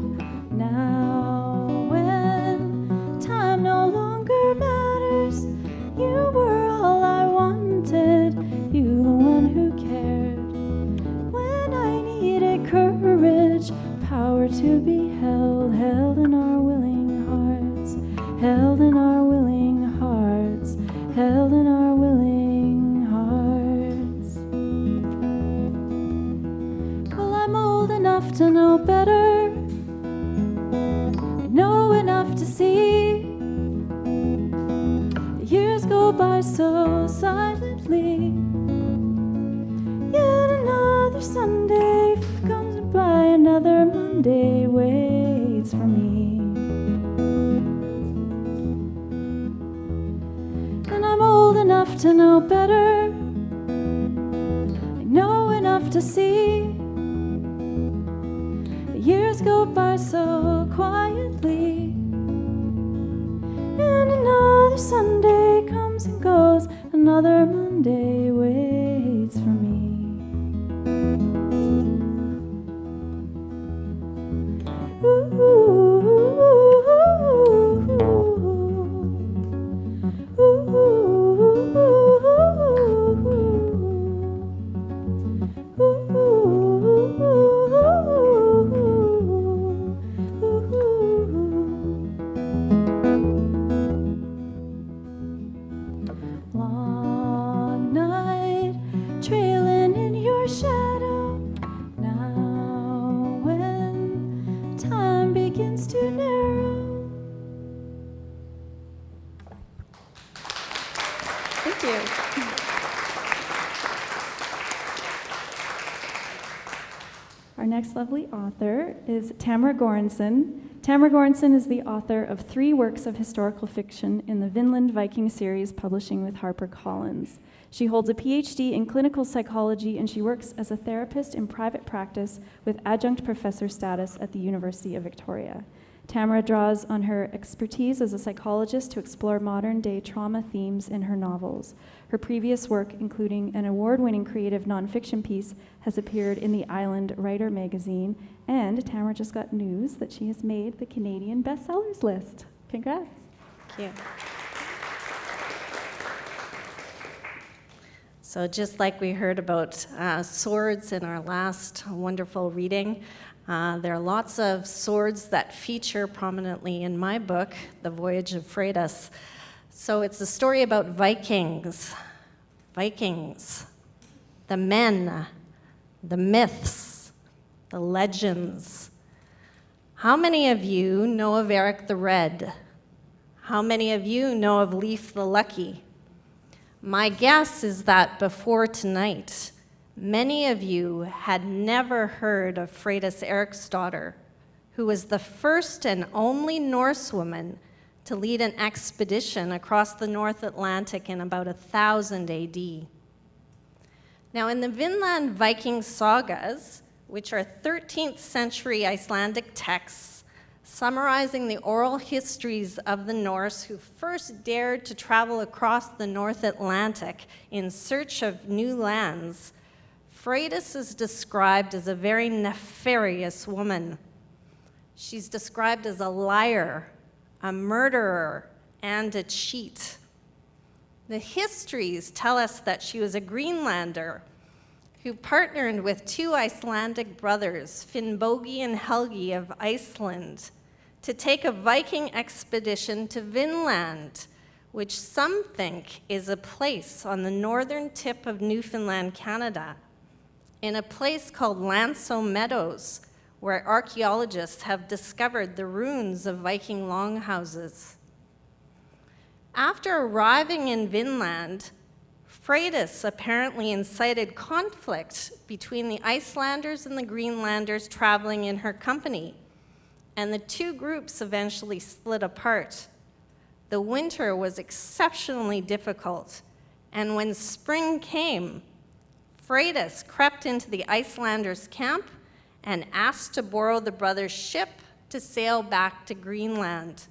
S2: Now when time no longer matters, you were all I wanted, you the one who cared. When I needed courage, power to be held, held in our willing hearts, held in our willing hearts, held in our willing hearts. Well, I'm old enough to know better, I know enough to see. The years go by so silently, yet another Sunday comes by, another Monday waits for me. And I'm old enough to know better, I know enough to see. The years go by so quietly, and another Sunday comes and goes, another Monday waits for me. Long night, trailing in your shadow. Now when time begins to narrow. Thank you.
S4: Our next lovely author is Tamara Gorinson. Tamara Gorinson is the author of 3 works of historical fiction in the Vinland Viking series, publishing with HarperCollins. She holds a PhD in clinical psychology, and she works as a therapist in private practice with adjunct professor status at the University of Victoria. Tamara draws on her expertise as a psychologist to explore modern-day trauma themes in her novels. Her previous work, including an award-winning creative nonfiction piece, has appeared in the Island Writer magazine, and Tamara just got news that she has made the Canadian bestsellers list. Congrats.
S6: Thank you. So just like we heard about swords in our last wonderful reading, there are lots of swords that feature prominently in my book, The Voyage of Freitas. So it's a story about Vikings, the men, the myths, the legends. How many of you know of Eric the Red? How many of you know of Leif the Lucky? My guess is that before tonight, many of you had never heard of Freitas Eriksdotter, who was the first and only Norse woman to lead an expedition across the North Atlantic in about 1000 AD. Now, in the Vinland Viking sagas, which are 13th century Icelandic texts summarizing the oral histories of the Norse who first dared to travel across the North Atlantic in search of new lands, Freitas is described as a very nefarious woman. She's described as a liar, a murderer, and a cheat. The histories tell us that she was a Greenlander who partnered with 2 Icelandic brothers, Finnbogi and Helgi of Iceland, to take a Viking expedition to Vinland, which some think is a place on the northern tip of Newfoundland, Canada, in a place called Lanso Meadows, where archaeologists have discovered the ruins of Viking longhouses. After arriving in Vinland, Freitas apparently incited conflict between the Icelanders and the Greenlanders traveling in her company, and the 2 groups eventually split apart. The winter was exceptionally difficult, and when spring came, Freitas crept into the Icelanders' camp and asked to borrow the brothers' ship to sail back to Greenland.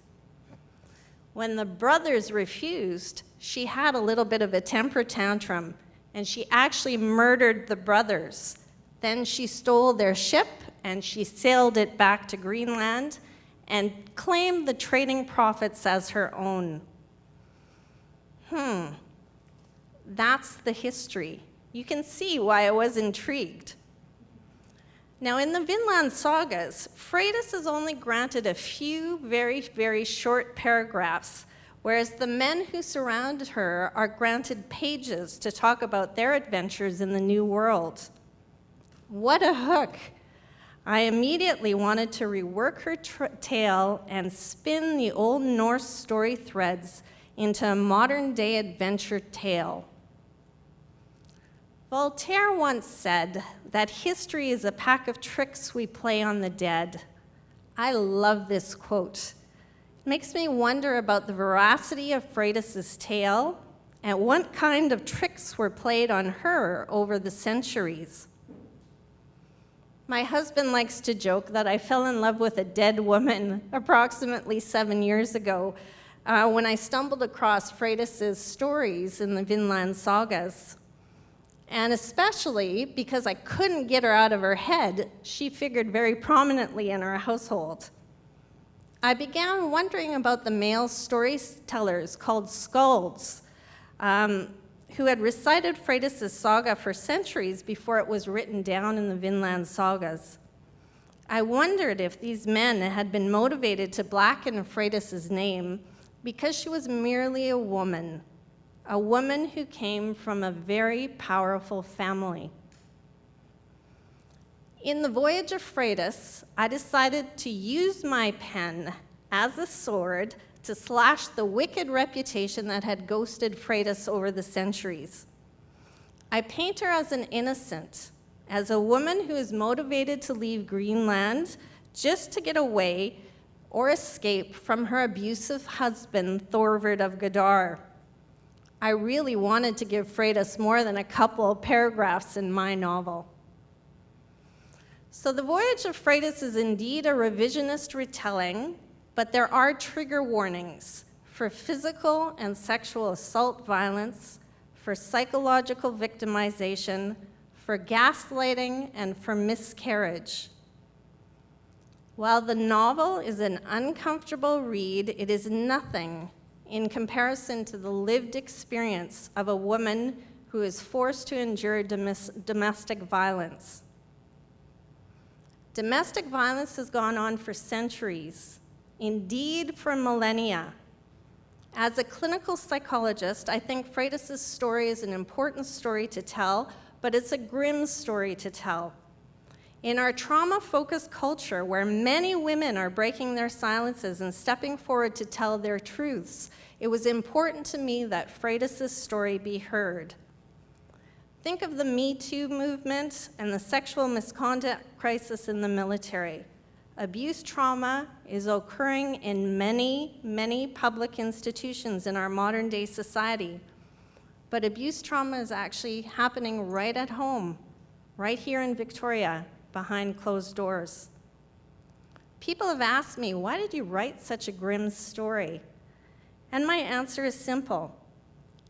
S6: When the brothers refused, she had a little bit of a temper tantrum, and she actually murdered the brothers. Then she stole their ship, and she sailed it back to Greenland and claimed the trading profits as her own. That's the history. You can see why I was intrigued. Now, in the Vinland sagas, Freitas is only granted a few very, very short paragraphs, whereas the men who surrounded her are granted pages to talk about their adventures in the New World. What a hook! I immediately wanted to rework her tale and spin the Old Norse story threads into a modern-day adventure tale. Voltaire once said that history is a pack of tricks we play on the dead. I love this quote. It makes me wonder about the veracity of Freitas' tale and what kind of tricks were played on her over the centuries. My husband likes to joke that I fell in love with a dead woman approximately 7 years ago when I stumbled across Freitas' stories in the Vinland sagas. And especially because I couldn't get her out of her head, she figured very prominently in our household. I began wondering about the male storytellers called skalds, who had recited Freitas' saga for centuries before it was written down in the Vinland sagas. I wondered if these men had been motivated to blacken Freitas' name because she was merely a woman who came from a very powerful family. In the Voyage of Freitas, I decided to use my pen as a sword to slash the wicked reputation that had ghosted Freitas over the centuries. I paint her as an innocent, as a woman who is motivated to leave Greenland just to get away or escape from her abusive husband, Thorvard of Godar. I really wanted to give Freitas more than a couple of paragraphs in my novel. So the Voyage of Freitas is indeed a revisionist retelling, but there are trigger warnings for physical and sexual assault violence, for psychological victimization, for gaslighting, and for miscarriage. While the novel is an uncomfortable read, it is nothing in comparison to the lived experience of a woman who is forced to endure domestic violence. Domestic violence has gone on for centuries, indeed for millennia. As a clinical psychologist, I think Freitas' story is an important story to tell, but it's a grim story to tell. In our trauma-focused culture, where many women are breaking their silences and stepping forward to tell their truths, it was important to me that Freitas' story be heard. Think of the Me Too movement and the sexual misconduct crisis in the military. Abuse trauma is occurring in many, many public institutions in our modern-day society. But abuse trauma is actually happening right at home, right here in Victoria, behind closed doors. People have asked me, why did you write such a grim story? And my answer is simple.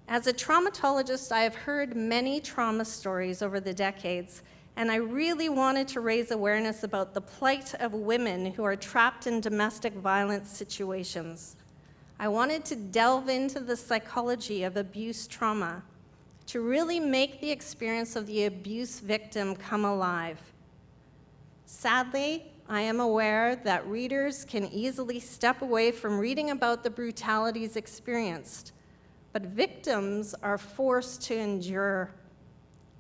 S6: As a traumatologist, I have heard many trauma stories over the decades, and I really wanted to raise awareness about the plight of women who are trapped in domestic violence situations. I wanted to delve into the psychology of abuse trauma, to really make the experience of the abuse victim come alive. Sadly, I am aware that readers can easily step away from reading about the brutalities experienced, but victims are forced to endure.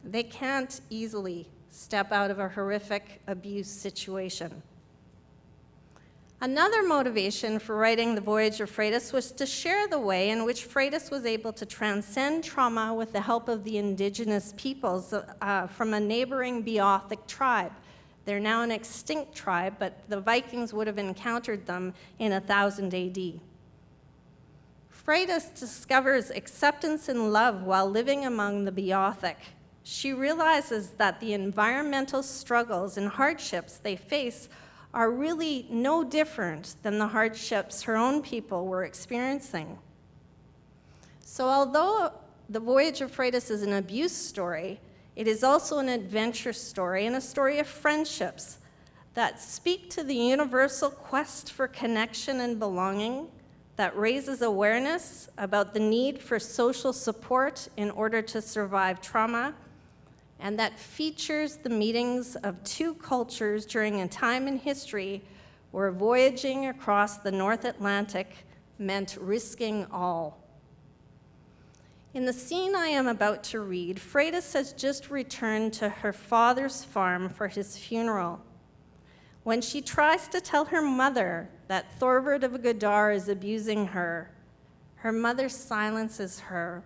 S6: They can't easily step out of a horrific abuse situation. Another motivation for writing The Voyage of Freitas was to share the way in which Freitas was able to transcend trauma with the help of the indigenous peoples from a neighboring Beothic tribe. They're now an extinct tribe, but the Vikings would have encountered them in 1000 AD. Freitas discovers acceptance and love while living among the Beothic. She realizes that the environmental struggles and hardships they face are really no different than the hardships her own people were experiencing. So although the Voyage of Freitas is an abuse story, it is also an adventure story and a story of friendships that speak to the universal quest for connection and belonging, that raises awareness about the need for social support in order to survive trauma, and that features the meetings of two cultures during a time in history where voyaging across the North Atlantic meant risking all. In the scene I am about to read, Freitas has just returned to her father's farm for his funeral. When she tries to tell her mother that Thorvald of Godar is abusing her, her mother silences her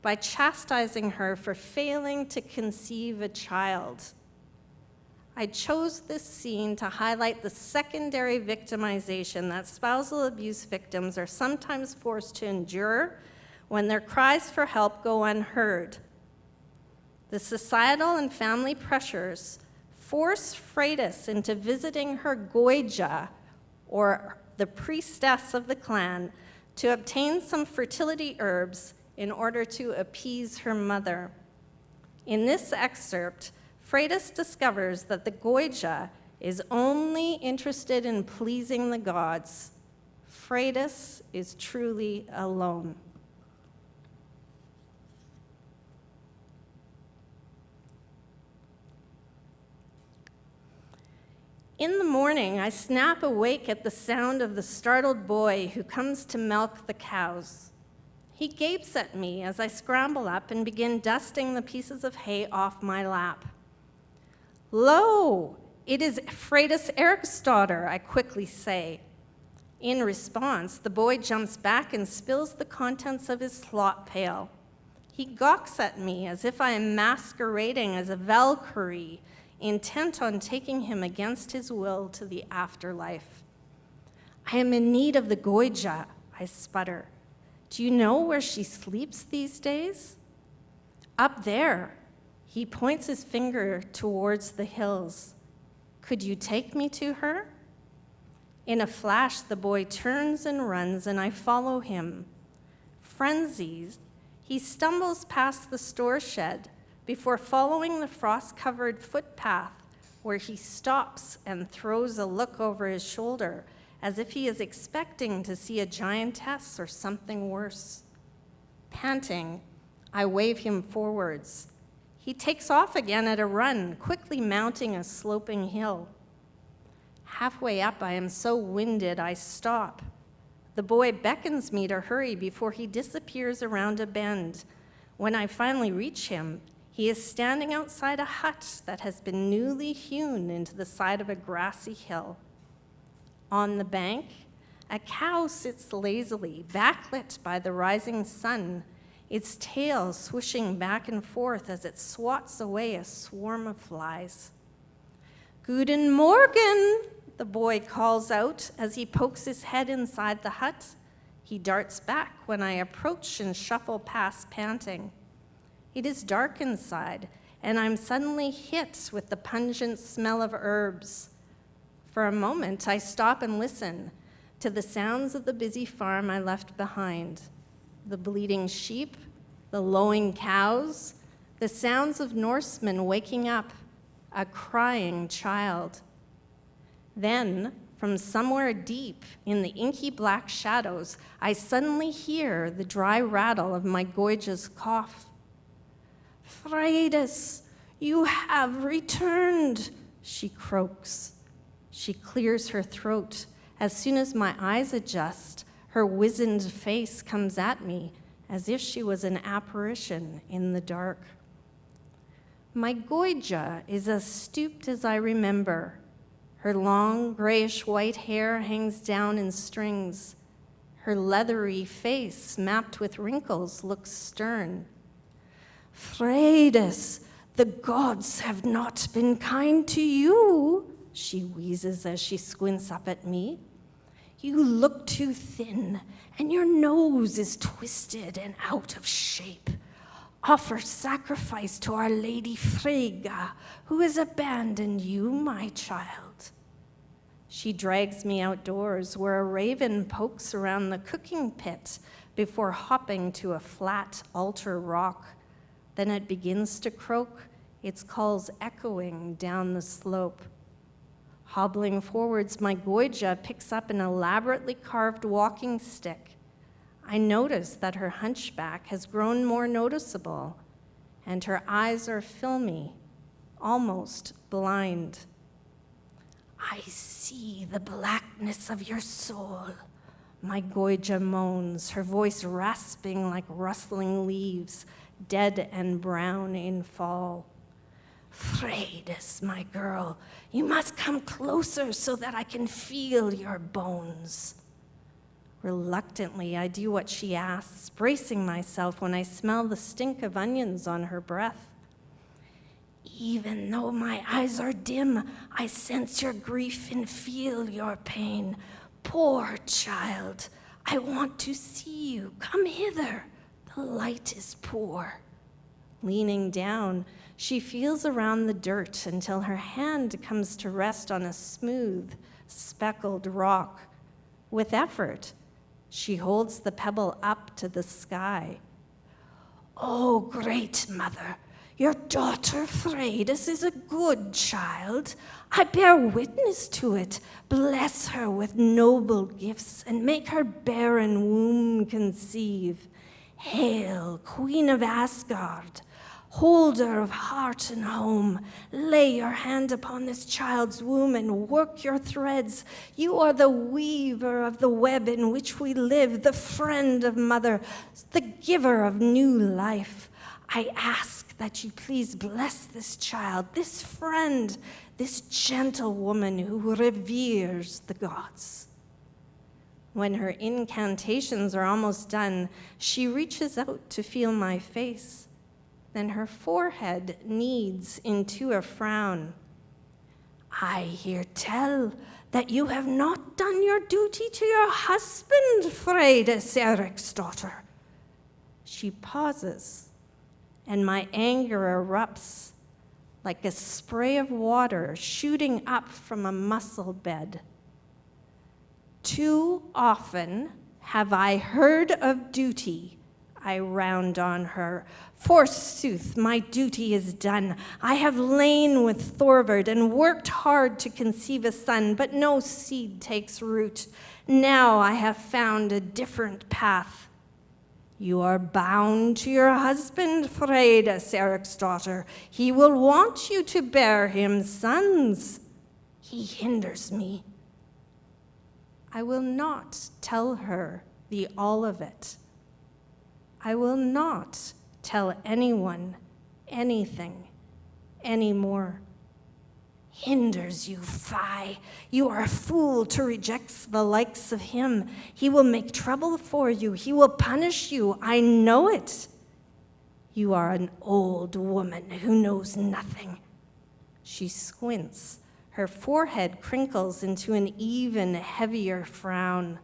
S6: by chastising her for failing to conceive a child. I chose this scene to highlight the secondary victimization that spousal abuse victims are sometimes forced to endure when their cries for help go unheard. The societal and family pressures force Freitas into visiting her goija, or the priestess of the clan, to obtain some fertility herbs in order to appease her mother. In this excerpt, Freitas discovers that the goija is only interested in pleasing the gods. Freitas is truly alone. In the morning, I snap awake at the sound of the startled boy who comes to milk the cows. He gapes at me as I scramble up and begin dusting the pieces of hay off my lap. "Lo, it is Freitas Eriksdotter," I quickly say. In response, the boy jumps back and spills the contents of his slop pail. He gawks at me as if I am masquerading as a Valkyrie, intent on taking him against his will to the afterlife. "I am in need of the goija," I sputter. "Do you know where she sleeps these days?" "Up there." He points his finger towards the hills. "Could you take me to her?" In a flash, the boy turns and runs, and I follow him. Frenzied, he stumbles past the store shed before following the frost-covered footpath, where he stops and throws a look over his shoulder as if he is expecting to see a giantess or something worse. Panting, I wave him forwards. He takes off again at a run, quickly mounting a sloping hill. Halfway up, I am so winded, I stop. The boy beckons me to hurry before he disappears around a bend. When I finally reach him, he is standing outside a hut that has been newly hewn into the side of a grassy hill. On the bank, a cow sits lazily, backlit by the rising sun, its tail swishing back and forth as it swats away a swarm of flies. "Guten Morgen," the boy calls out as he pokes his head inside the hut. He darts back when I approach and shuffle past, panting. It is dark inside, and I'm suddenly hit with the pungent smell of herbs. For a moment, I stop and listen to the sounds of the busy farm I left behind. The bleating sheep, the lowing cows, the sounds of Norsemen waking up, a crying child. Then, from somewhere deep in the inky black shadows, I suddenly hear the dry rattle of my goija's cough. "Freitas, you have returned," she croaks. She clears her throat. As soon as my eyes adjust, her wizened face comes at me as if she was an apparition in the dark. My goija is as stooped as I remember. Her long, grayish-white hair hangs down in strings. Her leathery face, mapped with wrinkles, looks stern. "Freitas, the gods have not been kind to you," she wheezes as she squints up at me. "You look too thin, and your nose is twisted and out of shape. Offer sacrifice to Our Lady Freyja, who has abandoned you, my child." She drags me outdoors, where a raven pokes around the cooking pit, before hopping to a flat altar rock. Then it begins to croak, its calls echoing down the slope. Hobbling forwards, my Goija picks up an elaborately carved walking stick. I notice that her hunchback has grown more noticeable, and her eyes are filmy, almost blind. I see the blackness of your soul, my Goija moans, her voice rasping like rustling leaves, dead and brown in fall. Freitas, my girl, you must come closer so that I can feel your bones. Reluctantly, I do what she asks, bracing myself when I smell the stink of onions on her breath. Even though my eyes are dim, I sense your grief and feel your pain. Poor child, I want to see you. Come hither. The light is poor. Leaning down, she feels around the dirt until her hand comes to rest on a smooth, speckled rock. With effort, she holds the pebble up to the sky. Oh, great mother, your daughter Freitas is a good child. I bear witness to it. Bless her with noble gifts and make her barren womb conceive. Hail, Queen of Asgard, holder of heart and home, lay your hand upon this child's womb and work your threads. You are the weaver of the web in which we live, the friend of mother, the giver of new life. I ask that you please bless this child, this friend, this gentle woman who reveres the gods. When her incantations are almost done, she reaches out to feel my face. Then her forehead kneads into a frown. I hear tell that you have not done your duty to your husband, Freitas, Eric's daughter. She pauses, and my anger erupts like a spray of water shooting up from a mussel bed. Too often have I heard of duty, I round on her. Forsooth, my duty is done. I have lain with Thorvard and worked hard to conceive a son, but no seed takes root. Now I have found a different path. You are bound to your husband, Freitas, Eric's daughter. He will want you to bear him sons. He hinders me. I will not tell her the all of it. I will not tell anyone anything anymore. Hinders you, fie. You are a fool to reject the likes of him. He will make trouble for you. He will punish you. I know it. You are an old woman who knows nothing. She squints. Her forehead crinkles into an even heavier frown.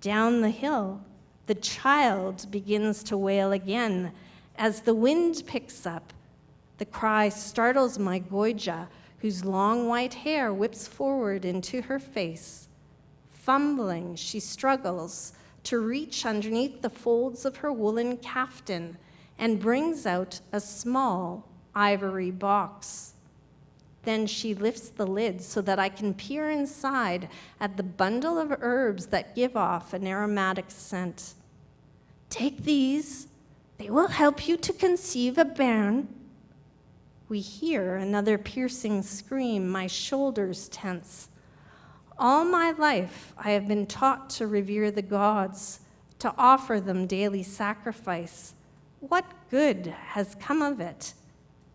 S6: Down the hill, the child begins to wail again. As the wind picks up, the cry startles my Goija, whose long white hair whips forward into her face. Fumbling, she struggles to reach underneath the folds of her woolen kaftan and brings out a small ivory box. Then she lifts the lid so that I can peer inside at the bundle of herbs that give off an aromatic scent. Take these. They will help you to conceive a bairn. We hear another piercing scream. My shoulders tense. All my life, I have been taught to revere the gods, to offer them daily sacrifice. What good has come of it?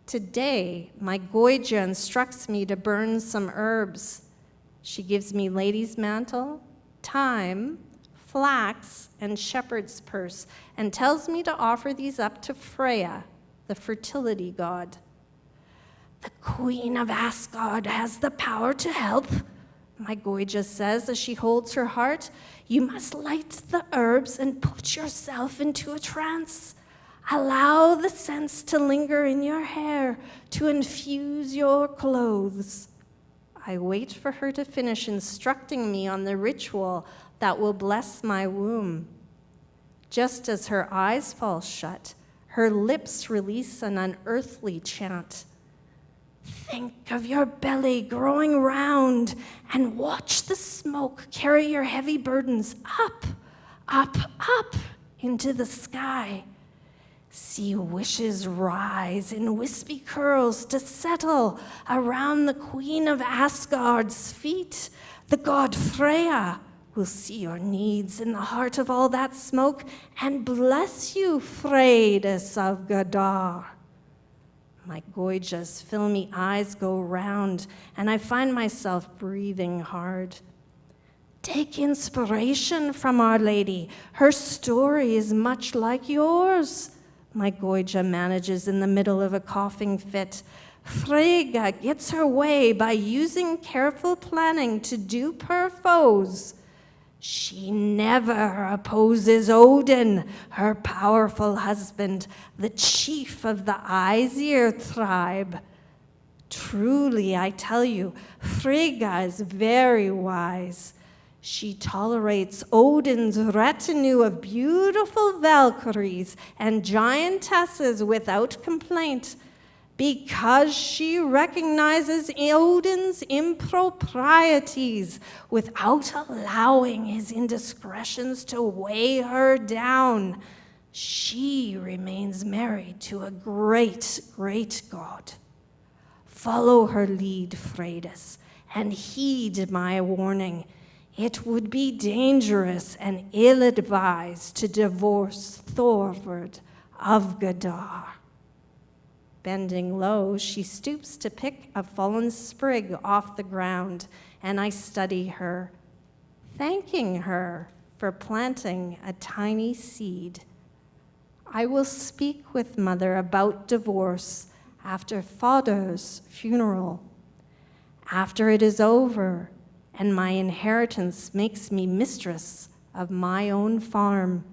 S6: Today, my Goija instructs me to burn some herbs. She gives me lady's mantle, thyme, flax, and shepherd's purse, and tells me to offer these up to Freya, the fertility god. The Queen of Asgard has the power to help, my Goija says as she holds her heart. You must light the herbs and put yourself into a trance. Allow the scents to linger in your hair, to infuse your clothes. I wait for her to finish instructing me on the ritual that will bless my womb. Just as her eyes fall shut, her lips release an unearthly chant. Think of your belly growing round and watch the smoke carry your heavy burdens up, up, up into the sky. See wishes rise in wispy curls to settle around the queen of Asgard's feet. The god Freya will see your needs in the heart of all that smoke and bless you, Freitas of Gadar. My Goija's filmy eyes go round, and I find myself breathing hard. Take inspiration from Our Lady. Her story is much like yours. My Goija manages in the middle of a coughing fit. Freyja gets her way by using careful planning to dupe her foes. She never opposes Odin, her powerful husband, the chief of the Aesir tribe. Truly, I tell you, Freyja is very wise. She tolerates Odin's retinue of beautiful Valkyries and giantesses without complaint, because she recognizes Odin's improprieties without allowing his indiscretions to weigh her down. She remains married to a great, great god. Follow her lead, Freitas, and heed my warning. It would be dangerous and ill-advised to divorce Thorvard of Gadar. Bending low, she stoops to pick a fallen sprig off the ground, and I study her, thanking her for planting a tiny seed. I will speak with Mother about divorce after Father's funeral. After it is over, and my inheritance makes me mistress of my own farm.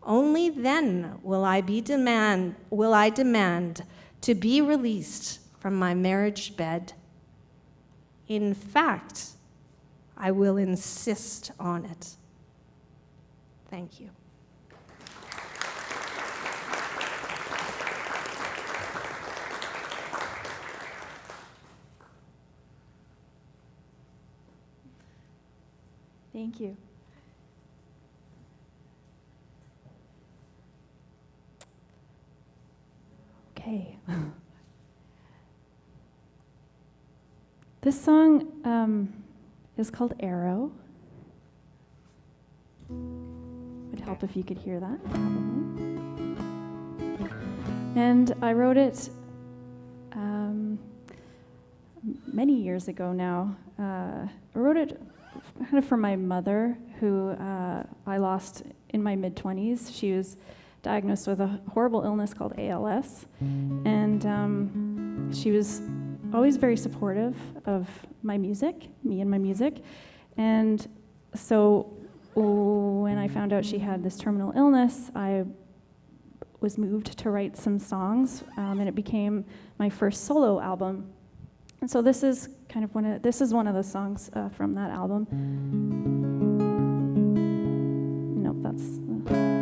S6: Only then will I demand to be released from my marriage bed. In fact, I will insist on it. Thank you.
S4: Thank you. Okay. This song is called Arrow. Would help if you could hear that, probably. And I wrote it many years ago now. I wrote it kind of for my mother, who I lost in my mid-20s. She was diagnosed with a horrible illness called ALS, and she was always very supportive of my music, me and my music. And so when I found out she had this terminal illness, I was moved to write some songs, and it became my first solo album. And so this is kind of one of the songs from that album. Nope, that's okay.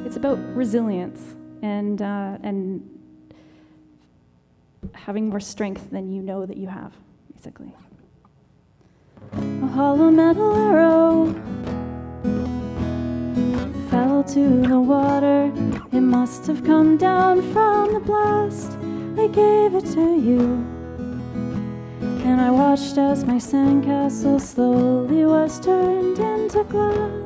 S4: It's about resilience and having more strength than you know that you have, basically. A hollow metal arrow fell to the water. It must have come down from the blast. I gave it to you, and I watched as my sandcastle slowly was turned into glass.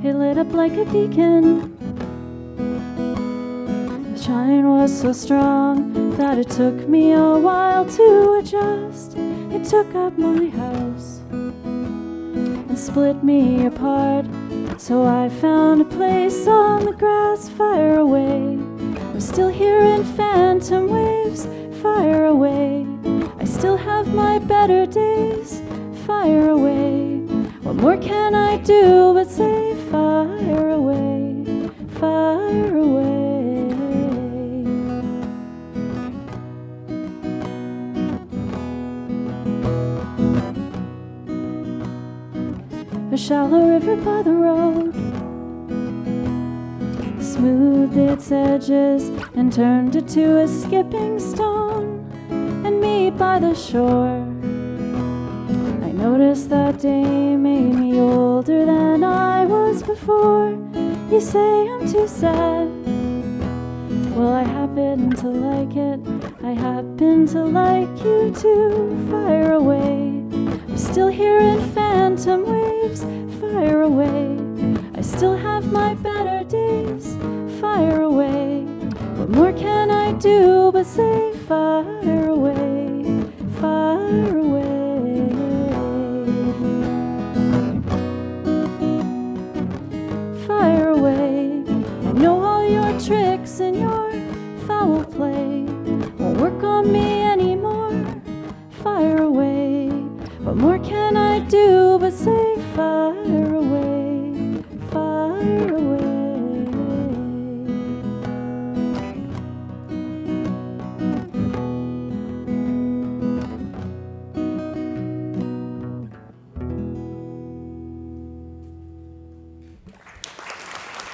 S4: It lit up like a beacon. The shine was so strong that it took me a while to adjust. It took up my house and split me apart. So I found a place on the grass, fire away. I'm still hearing phantom waves, fire away. I still have my better days, fire away. What more can I do but say fire a shallow river by the road, smoothed its edges and turned it to a skipping stone, and me by the shore. I noticed that day made me older than I was before. You say I'm too sad. Well, I happen to like it. I happen to like you too. Fire away. I'm still here in phantom waves. Fire away. I still have my better days. Fire away. What more can I do but say fire away? Fire away. Fire away. I know all your tricks and your foul play won't work on me anymore. Fire away. What more can I do but say fire away? Fire away.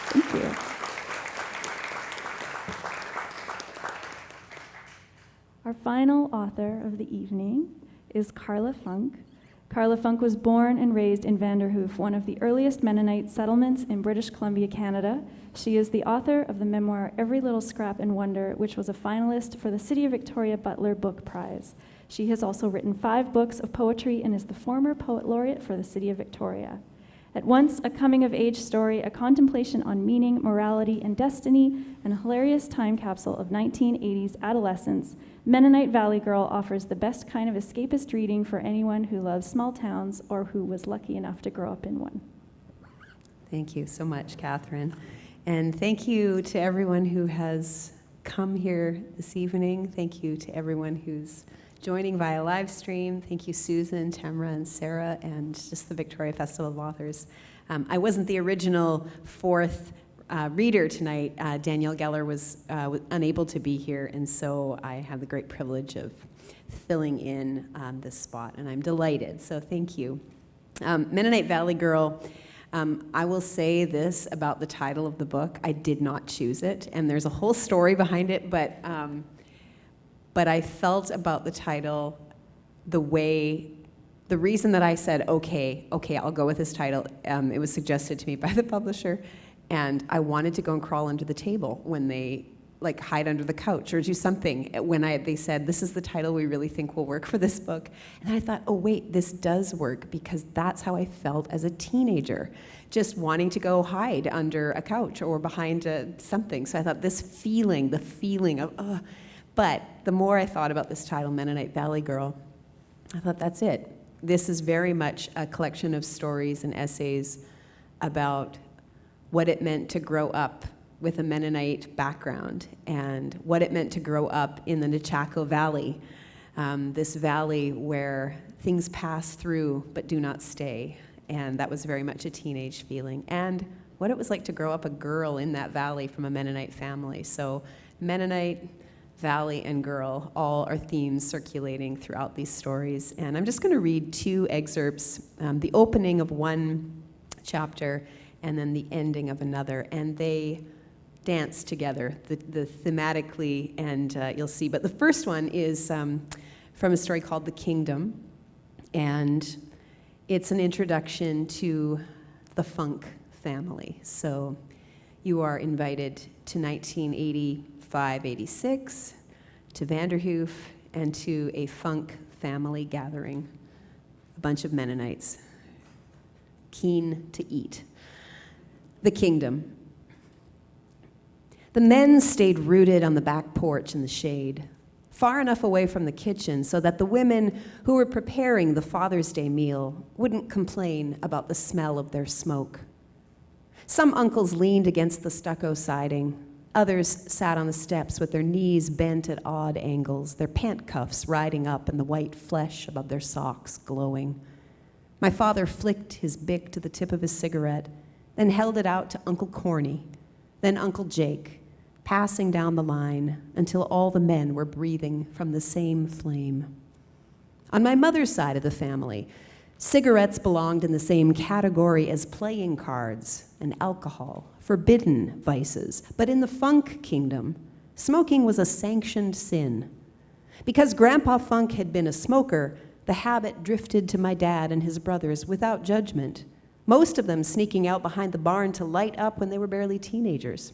S4: Thank you. Our final author of the evening is Carla Funk. Carla Funk was born and raised in Vanderhoof, one of the earliest Mennonite settlements in British Columbia, Canada. She is the author of the memoir Every Little Scrap and Wonder, which was a finalist for the City of Victoria Butler Book Prize. She has also written 5 books of poetry and is the former poet laureate for the City of Victoria. At once a coming-of-age story, a contemplation on meaning, morality, and destiny, and a hilarious time capsule of 1980s adolescence, Mennonite Valley Girl offers the best kind of escapist reading for anyone who loves small towns or who was lucky enough to grow up in one.
S7: Thank you so much, Catherine. And thank you to everyone who has come here this evening. Thank you to everyone who's joining via live stream. Thank you, Susan, Tamara, and Sarah, and just the Victoria Festival of Authors. I wasn't the original 4th reader tonight. Danielle Geller was unable to be here, and so I have the great privilege of filling in this spot, and I'm delighted, so thank you. Mennonite Valley Girl, I will say this about the title of the book. I did not choose it, and there's a whole story behind it, but I felt about the title the reason that I said, okay, I'll go with this title, it was suggested to me by the publisher, and I wanted to go and crawl under the table when they, like, hide under the couch or do something when they said, this is the title we really think will work for this book. And then I thought, oh wait, this does work, because that's how I felt as a teenager, just wanting to go hide under a couch or behind something. So I thought the feeling of, But the more I thought about this title, Mennonite Valley Girl, I thought, that's it. This is very much a collection of stories and essays about what it meant to grow up with a Mennonite background and what it meant to grow up in the Nechako Valley, this valley where things pass through but do not stay. And that was very much a teenage feeling. And what it was like to grow up a girl in that valley from a Mennonite family. So Mennonite, Valley, and girl all are themes circulating throughout these stories. And I'm just going to read 2 excerpts, the opening of one chapter and then the ending of another. And they dance together, the thematically, and you'll see. But the first one is from a story called The Kingdom. And it's an introduction to the Funk family. So you are invited to 1985-86, to Vanderhoof, and to a Funk family gathering, a bunch of Mennonites, keen to eat. The Kingdom. The men stayed rooted on the back porch in the shade, far enough away from the kitchen so that the women who were preparing the Father's Day meal wouldn't complain about the smell of their smoke. Some uncles leaned against the stucco siding. Others sat on the steps with their knees bent at odd angles, their pant cuffs riding up and the white flesh above their socks glowing. My father flicked his Bic to the tip of his cigarette, then held it out to Uncle Corny, then Uncle Jake, passing down the line until all the men were breathing from the same flame. On my mother's side of the family, Cigarettes belonged in the same category as playing cards and alcohol, forbidden vices. But in the Funk kingdom, smoking was a sanctioned sin. Because Grandpa Funk had been a smoker, the habit drifted to my dad and his brothers without judgment, most of them sneaking out behind the barn to light up when they were barely teenagers.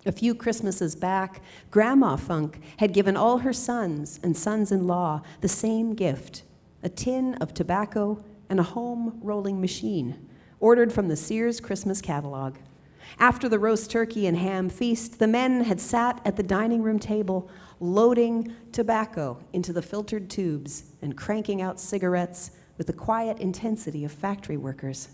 S7: A few Christmases back, Grandma Funk had given all her sons and sons-in-law the same gift, a tin of tobacco and a home rolling machine, ordered from the Sears Christmas catalog. After the roast turkey and ham feast, the men had sat at the dining room table, loading tobacco into the filtered tubes and cranking out cigarettes with the quiet intensity of factory workers.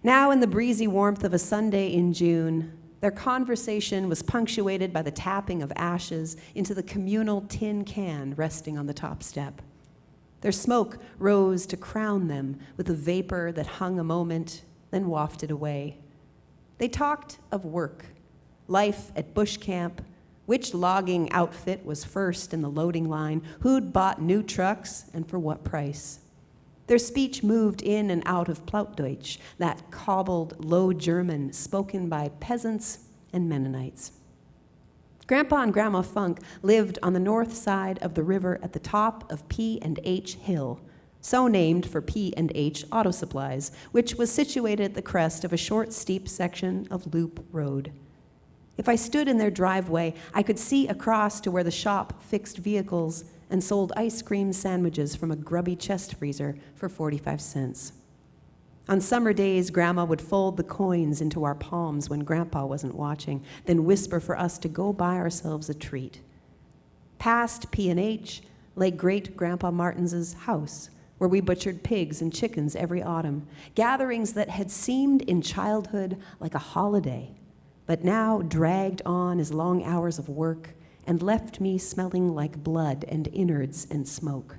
S7: Now, in the breezy warmth of a Sunday in June, their conversation was punctuated by the tapping of ashes into the communal tin can resting on the top step. Their smoke rose to crown them with a vapor that hung a moment, then wafted away. They talked of work, life at bush camp, which logging outfit was first in the loading line, who'd bought new trucks, and for what price. Their speech moved in and out of Plautdeutsch, that cobbled Low German spoken by peasants and Mennonites. Grandpa and Grandma Funk lived on the north side of the river at the top of P&H Hill, so named for P&H Auto Supplies, which was situated at the crest of a short, steep section of Loop Road. If I stood in their driveway, I could see across to where the shop fixed vehicles and sold ice cream sandwiches from a grubby chest freezer for 45 cents. On summer days, Grandma would fold the coins into our palms when Grandpa wasn't watching, then whisper for us to go buy ourselves a treat. Past P&H lay Great-Grandpa Martin's house, where we butchered pigs and chickens every autumn, gatherings that had seemed in childhood like a holiday, but now dragged on as long hours of work and left me smelling like blood and innards and smoke.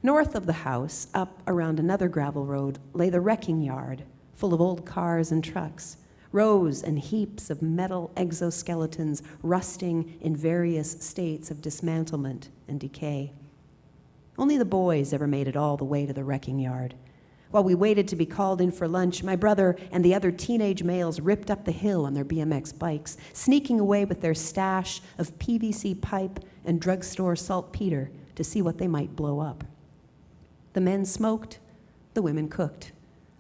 S7: North of the house, up around another gravel road, lay the wrecking yard, full of old cars and trucks, rows and heaps of metal exoskeletons rusting in various states of dismantlement and decay. Only the boys ever made it all the way to the wrecking yard. While we waited to be called in for lunch, my brother and the other teenage males ripped up the hill on their BMX bikes, sneaking away with their stash of PVC pipe and drugstore saltpeter to see what they might blow up. The men smoked, the women cooked.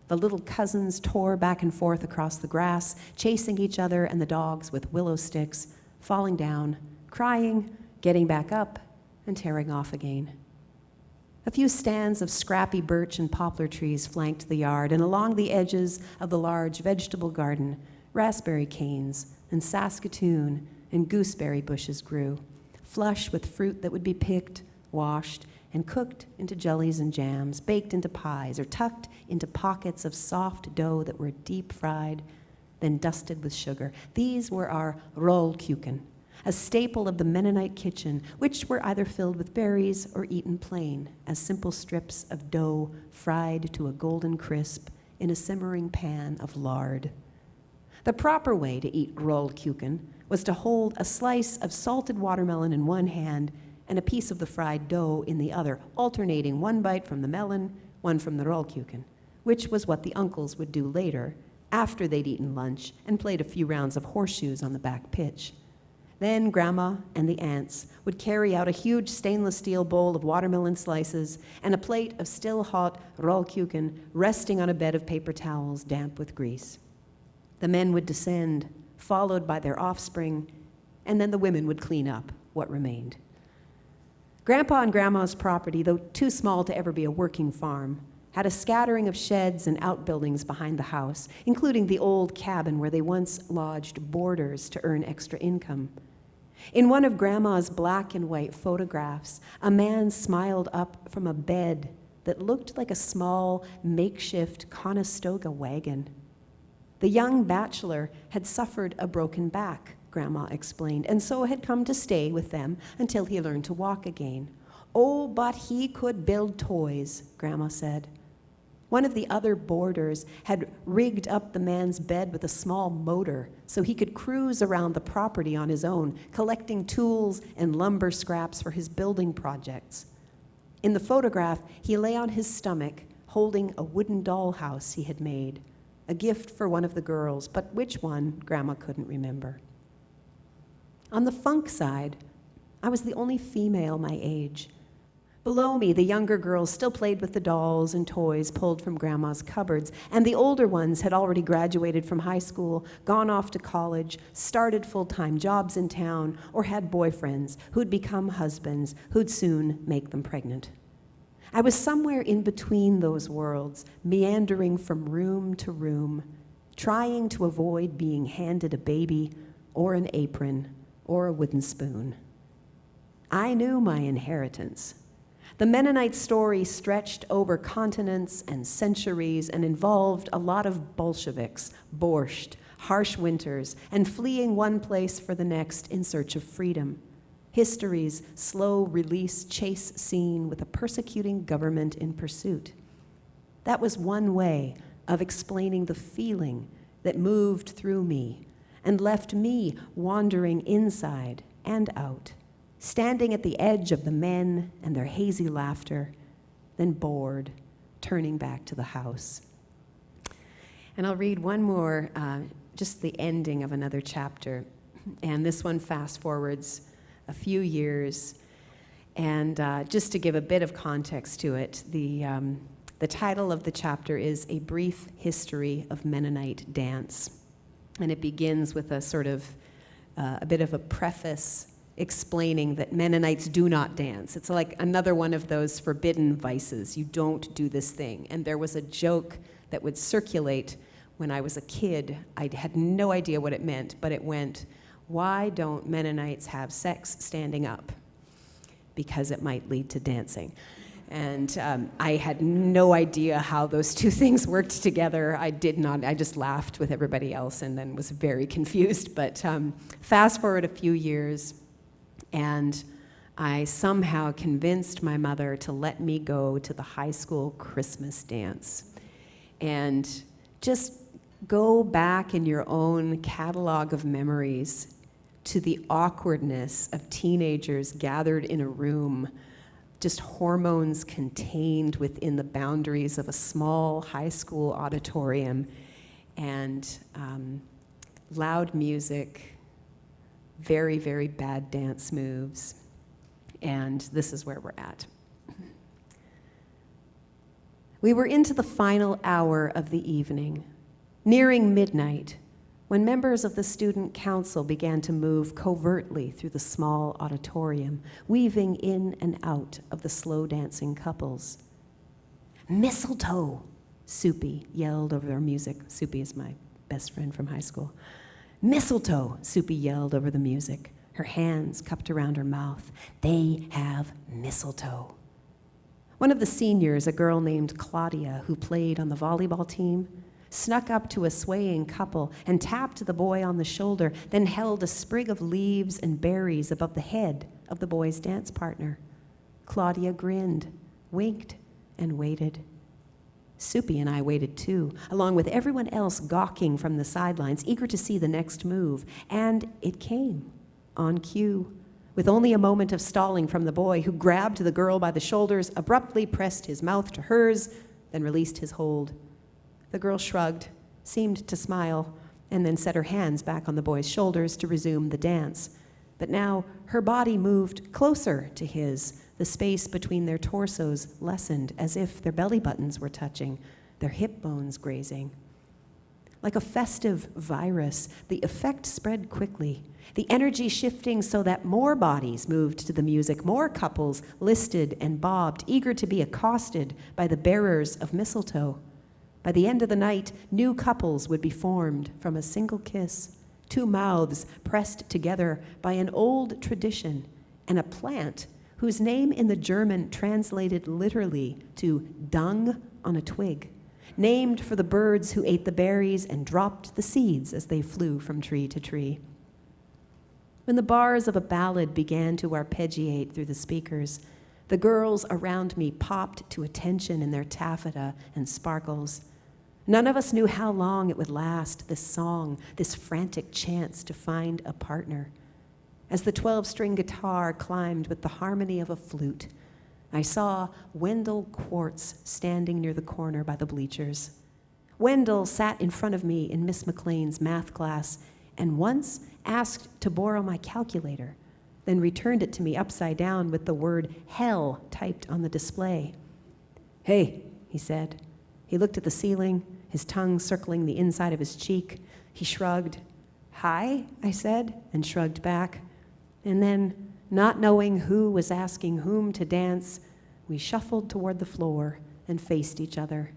S7: The little cousins tore back and forth across the grass, chasing each other and the dogs with willow sticks, falling down, crying, getting back up, and tearing off again. A few stands of scrappy birch and poplar trees flanked the yard, and along the edges of the large vegetable garden, raspberry canes and saskatoon and gooseberry bushes grew, flush with fruit that would be picked, washed, and cooked into jellies and jams, baked into pies, or tucked into pockets of soft dough that were deep fried, then dusted with sugar. These were our rollkuchen, a staple of the Mennonite kitchen, which were either filled with berries or eaten plain, as simple strips of dough fried to a golden crisp in a simmering pan of lard. The proper way to eat rollkuchen was to hold a slice of salted watermelon in one hand and a piece of the fried dough in the other, alternating one bite from the melon, one from the rollkuchen, which was what the uncles would do later, after they'd eaten lunch and played a few rounds of horseshoes on the back pitch. Then Grandma and the aunts would carry out a huge stainless steel bowl of watermelon slices and a plate of still hot rollkuchen resting on a bed of paper towels damp with grease. The men would descend, followed by their offspring, and then the women would clean up what remained. Grandpa and Grandma's property, though too small to ever be a working farm, had a scattering of sheds and outbuildings behind the house, including the old cabin where they once lodged boarders to earn extra income. In one of Grandma's black and white photographs, a man smiled up from a bed that looked like a small makeshift Conestoga wagon. The young bachelor had suffered a broken back, Grandma explained, and so had come to stay with them until he learned to walk again. Oh, but he could build toys, Grandma said. One of the other boarders had rigged up the man's bed with a small motor so he could cruise around the property on his own, collecting tools and lumber scraps for his building projects. In the photograph, he lay on his stomach, holding a wooden dollhouse he had made, a gift for one of the girls, but which one, Grandma couldn't remember. On the Funk side, I was the only female my age. Below me, the younger girls still played with the dolls and toys pulled from Grandma's cupboards, and the older ones had already graduated from high school, gone off to college, started full-time jobs in town, or had boyfriends who'd become husbands who'd soon make them pregnant. I was somewhere in between those worlds, meandering from room to room, trying to avoid being handed a baby or an apron or a wooden spoon. I knew my inheritance. The Mennonite story stretched over continents and centuries and involved a lot of Bolsheviks, borscht, harsh winters, and fleeing one place for the next in search of freedom. History's slow release chase scene with a persecuting government in pursuit. That was one way of explaining the feeling that moved through me and left me wandering inside and out, standing at the edge of the men and their hazy laughter, then bored, turning back to the house. And I'll read one more, just the ending of another chapter. And this one fast forwards a few years. And just to give a bit of context to it, the title of the chapter is A Brief History of Mennonite Dance. And it begins with a sort of, a bit of a preface explaining that Mennonites do not dance. It's like another one of those forbidden vices. You don't do this thing. And there was a joke that would circulate when I was a kid. I had no idea what it meant, but it went, why don't Mennonites have sex standing up? Because it might lead to dancing. And I had no idea how those two things worked together. I just laughed with everybody else and then was very confused. But fast forward a few years, and I somehow convinced my mother to let me go to the high school Christmas dance. And just go back in your own catalog of memories to the awkwardness of teenagers gathered in a room, just hormones contained within the boundaries of a small high school auditorium, and loud music, very, very bad dance moves, and this is where we're at. We were into the final hour of the evening, nearing midnight, when members of the student council began to move covertly through the small auditorium, weaving in and out of the slow dancing couples. Mistletoe, Soupy yelled over their music. Soupy is my best friend from high school. Mistletoe, Soupy yelled over the music, her hands cupped around her mouth. They have mistletoe. One of the seniors, a girl named Claudia, who played on the volleyball team, snuck up to a swaying couple and tapped the boy on the shoulder, then held a sprig of leaves and berries above the head of the boy's dance partner. Claudia grinned, winked, and waited. Soupy and I waited too, along with everyone else gawking from the sidelines, eager to see the next move. And it came, on cue, with only a moment of stalling from the boy, who grabbed the girl by the shoulders, abruptly pressed his mouth to hers, then released his hold. The girl shrugged, seemed to smile, and then set her hands back on the boy's shoulders to resume the dance. But now her body moved closer to his. The space between their torsos lessened, as if their belly buttons were touching, their hip bones grazing. Like a festive virus, the effect spread quickly, the energy shifting so that more bodies moved to the music, more couples listed and bobbed, eager to be accosted by the bearers of mistletoe. By the end of the night, new couples would be formed from a single kiss, two mouths pressed together by an old tradition and a plant whose name in the German translated literally to dung on a twig, named for the birds who ate the berries and dropped the seeds as they flew from tree to tree. When the bars of a ballad began to arpeggiate through the speakers, the girls around me popped to attention in their taffeta and sparkles. None of us knew how long it would last, this song, this frantic chance to find a partner. As the 12-string guitar climbed with the harmony of a flute, I saw Wendell Quartz standing near the corner by the bleachers. Wendell sat in front of me in Miss McLean's math class and once asked to borrow my calculator, then returned it to me upside down with the word hell typed on the display. "Hey," he said. He looked at the ceiling, his tongue circling the inside of his cheek. He shrugged. "Hi," I said, and shrugged back. And then, not knowing who was asking whom to dance, we shuffled toward the floor and faced each other.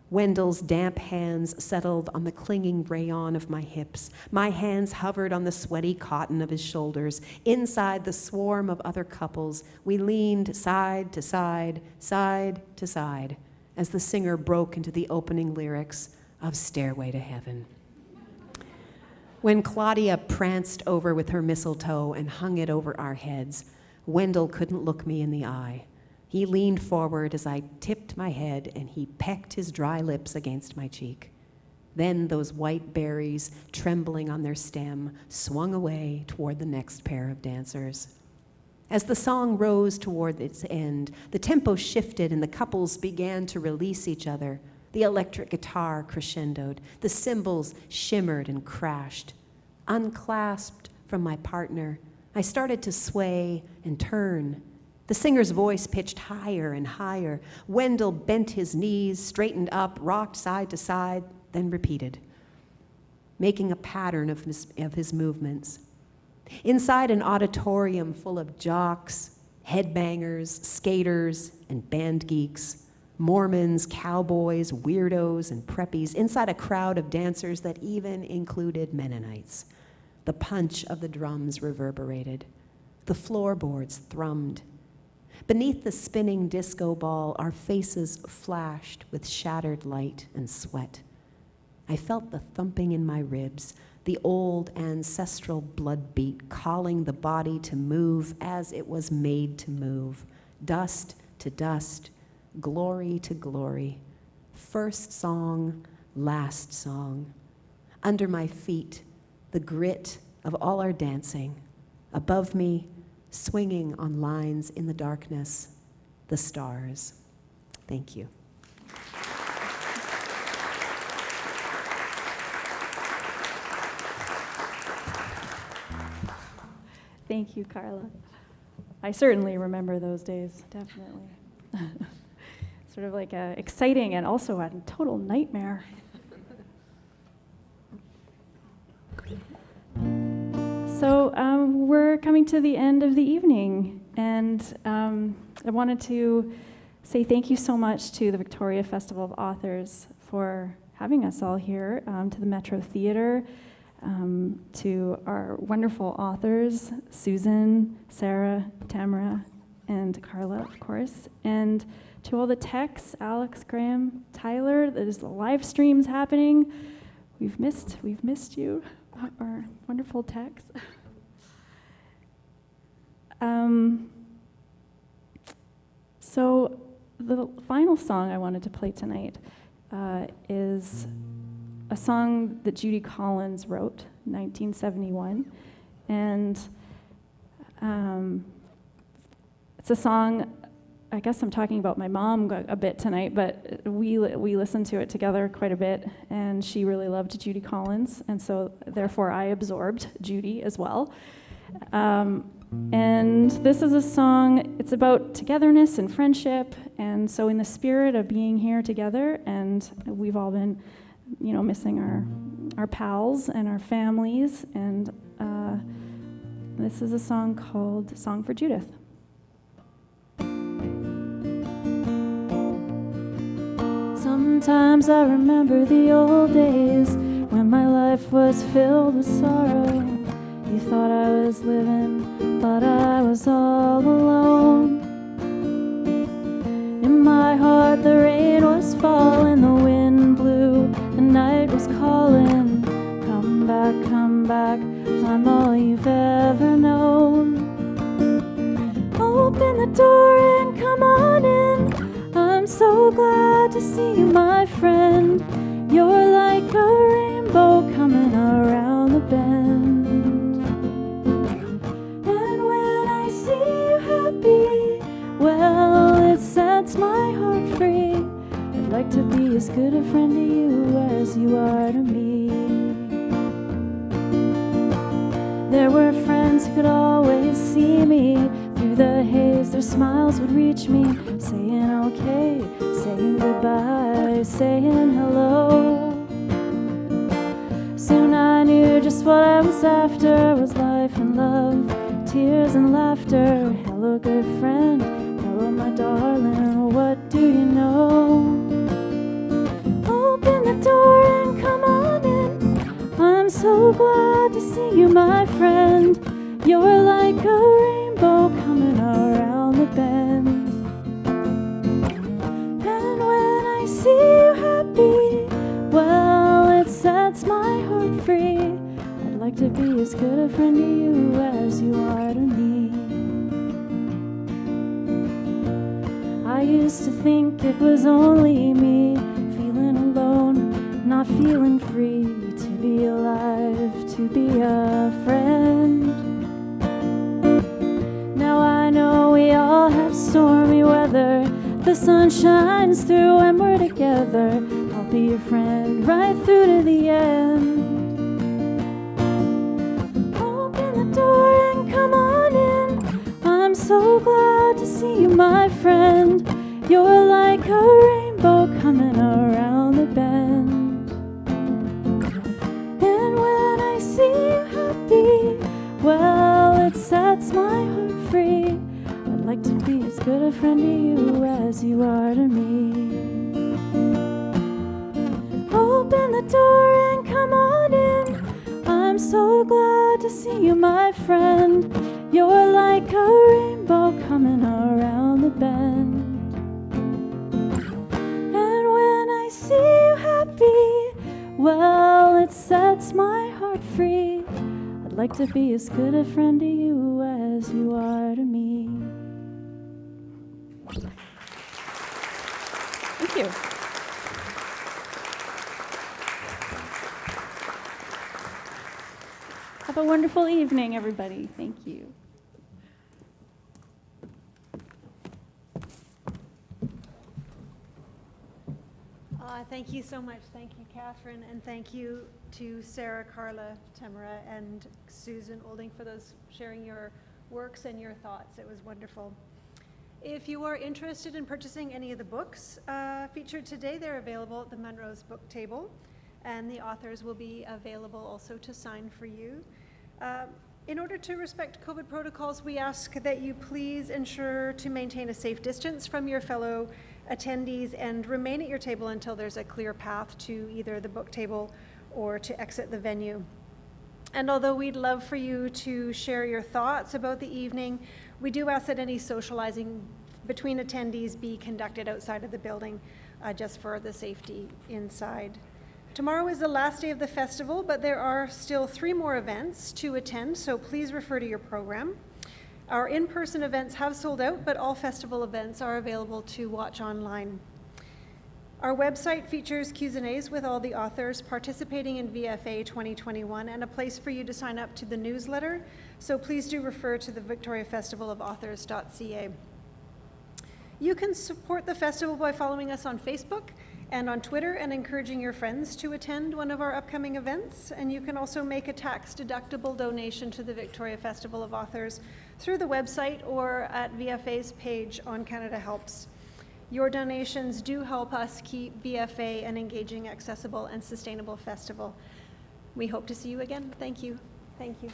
S7: Wendell's damp hands settled on the clinging rayon of my hips. My hands hovered on the sweaty cotton of his shoulders. Inside the swarm of other couples, we leaned side to side, side to side, as the singer broke into the opening lyrics of Stairway to Heaven. When Claudia pranced over with her mistletoe and hung it over our heads, Wendell couldn't look me in the eye. He leaned forward as I tipped my head, and he pecked his dry lips against my cheek. Then those white berries, trembling on their stem, swung away toward the next pair of dancers. As the song rose toward its end, the tempo shifted and the couples began to release each other. The electric guitar crescendoed. The cymbals shimmered and crashed. Unclasped from my partner, I started to sway and turn. The singer's voice pitched higher and higher. Wendell bent his knees, straightened up, rocked side to side, then repeated, making a pattern of his movements. Inside an auditorium full of jocks, headbangers, skaters, and band geeks, Mormons, cowboys, weirdos, and preppies, inside a crowd of dancers that even included Mennonites, the punch of the drums reverberated. The floorboards thrummed. Beneath the spinning disco ball, our faces flashed with shattered light and sweat. I felt the thumping in my ribs, the old ancestral blood beat calling the body to move as it was made to move, dust to dust, glory to glory, first song, last song. Under my feet, the grit of all our dancing. Above me, swinging on lines in the darkness, the stars. Thank you.
S4: Thank you, Carla. I certainly remember those days, definitely. Sort of like exciting and also a total nightmare. So we're coming to the end of the evening, and I wanted to say thank you so much to the Victoria Festival of Authors for having us all here, to the Metro Theatre, to our wonderful authors, Susan, Sarah, Tamara, and Carla, of course, and to all the techs, Alex, Graham, Tyler. There's the live streams happening. We've missed you, our wonderful techs. So the final song I wanted to play tonight is a song that Judy Collins wrote in 1971, and it's a song, I guess I'm talking about my mom a bit tonight, but we listened to it together quite a bit, and she really loved Judy Collins, and so therefore I absorbed Judy as well. And this is a song, it's about togetherness and friendship, and so in the spirit of being here together, and we've all been, missing our pals and our families, and this is a song called Song for Judith. Sometimes I remember the old days when my life was filled with sorrow. You thought I was living, but I was all alone. In my heart the rain was falling, the wind blew, the night was calling. Come back, I'm all you've ever known. Open the door and come on in. I'm so glad to see you, my friend. You're like a rainbow coming around the bend. And when I see you happy, well, be as good a friend to you as you are to me. There were friends who could always see me through the haze. Their smiles would reach me, saying okay, saying goodbye, saying hello. Soon I knew just what I was after was life and love, tears and laughter. Hello, good friend. Hello, my darling. What do you know? Open the door and come on in. I'm so glad to see you, my friend. You're like a rainbow coming around the bend. And when I see you happy, well, it sets my heart free. I'd like to be as good a friend to you as you are to me. I used to think it was only me, feeling alone, not feeling free, to be alive, to be a friend. Now I know we all have stormy weather. The sun shines through and we're together. I'll be your friend right through to the end. Open the door and come on in. I'm so glad to see you, my friend. You're like a rainbow coming around the bend. And when I see you happy, well, it sets my heart free. I'd like to be as good a friend to you as you are to me. Open the door and come on in. I'm so glad to see you, my friend. You're like a rainbow coming around the bend. And when I see you happy, well, it sets my heart free. I'd like to be as good a friend to you as you are to me. Thank you. Have a wonderful evening, everybody. Thank you.
S1: Thank you so much. Thank you, Katherine, and thank you to Sarah, Carla, Tamara, and Susan Olding for those sharing your works and your thoughts. It was wonderful. If you are interested in purchasing any of the books featured today, they're available at the Munro's book table, and the authors will be available also to sign for you. In order to respect COVID protocols, we ask that you please ensure to maintain a safe distance from your fellow attendees and remain at your table until there's a clear path to either the book table or to exit the venue. And although we'd love for you to share your thoughts about the evening, we do ask that any socializing between attendees be conducted outside of the building just for the safety inside. Tomorrow is the last day of the festival, but there are still 3 more events to attend, so please refer to your program. Our in-person events have sold out, but all festival events are available to watch online. Our website features Q&As with all the authors participating in VFA 2021 and a place for you to sign up to the newsletter, so please do refer to the Victoria Festival of Authors.ca. You can support the festival by following us on Facebook and on Twitter and encouraging your friends to attend one of our upcoming events. And you can also make a tax-deductible donation to the Victoria Festival of Authors through the website or at VFA's page on Canada Helps. Your donations do help us keep VFA an engaging, accessible, and sustainable festival. We hope to see you again. Thank you. Thank you.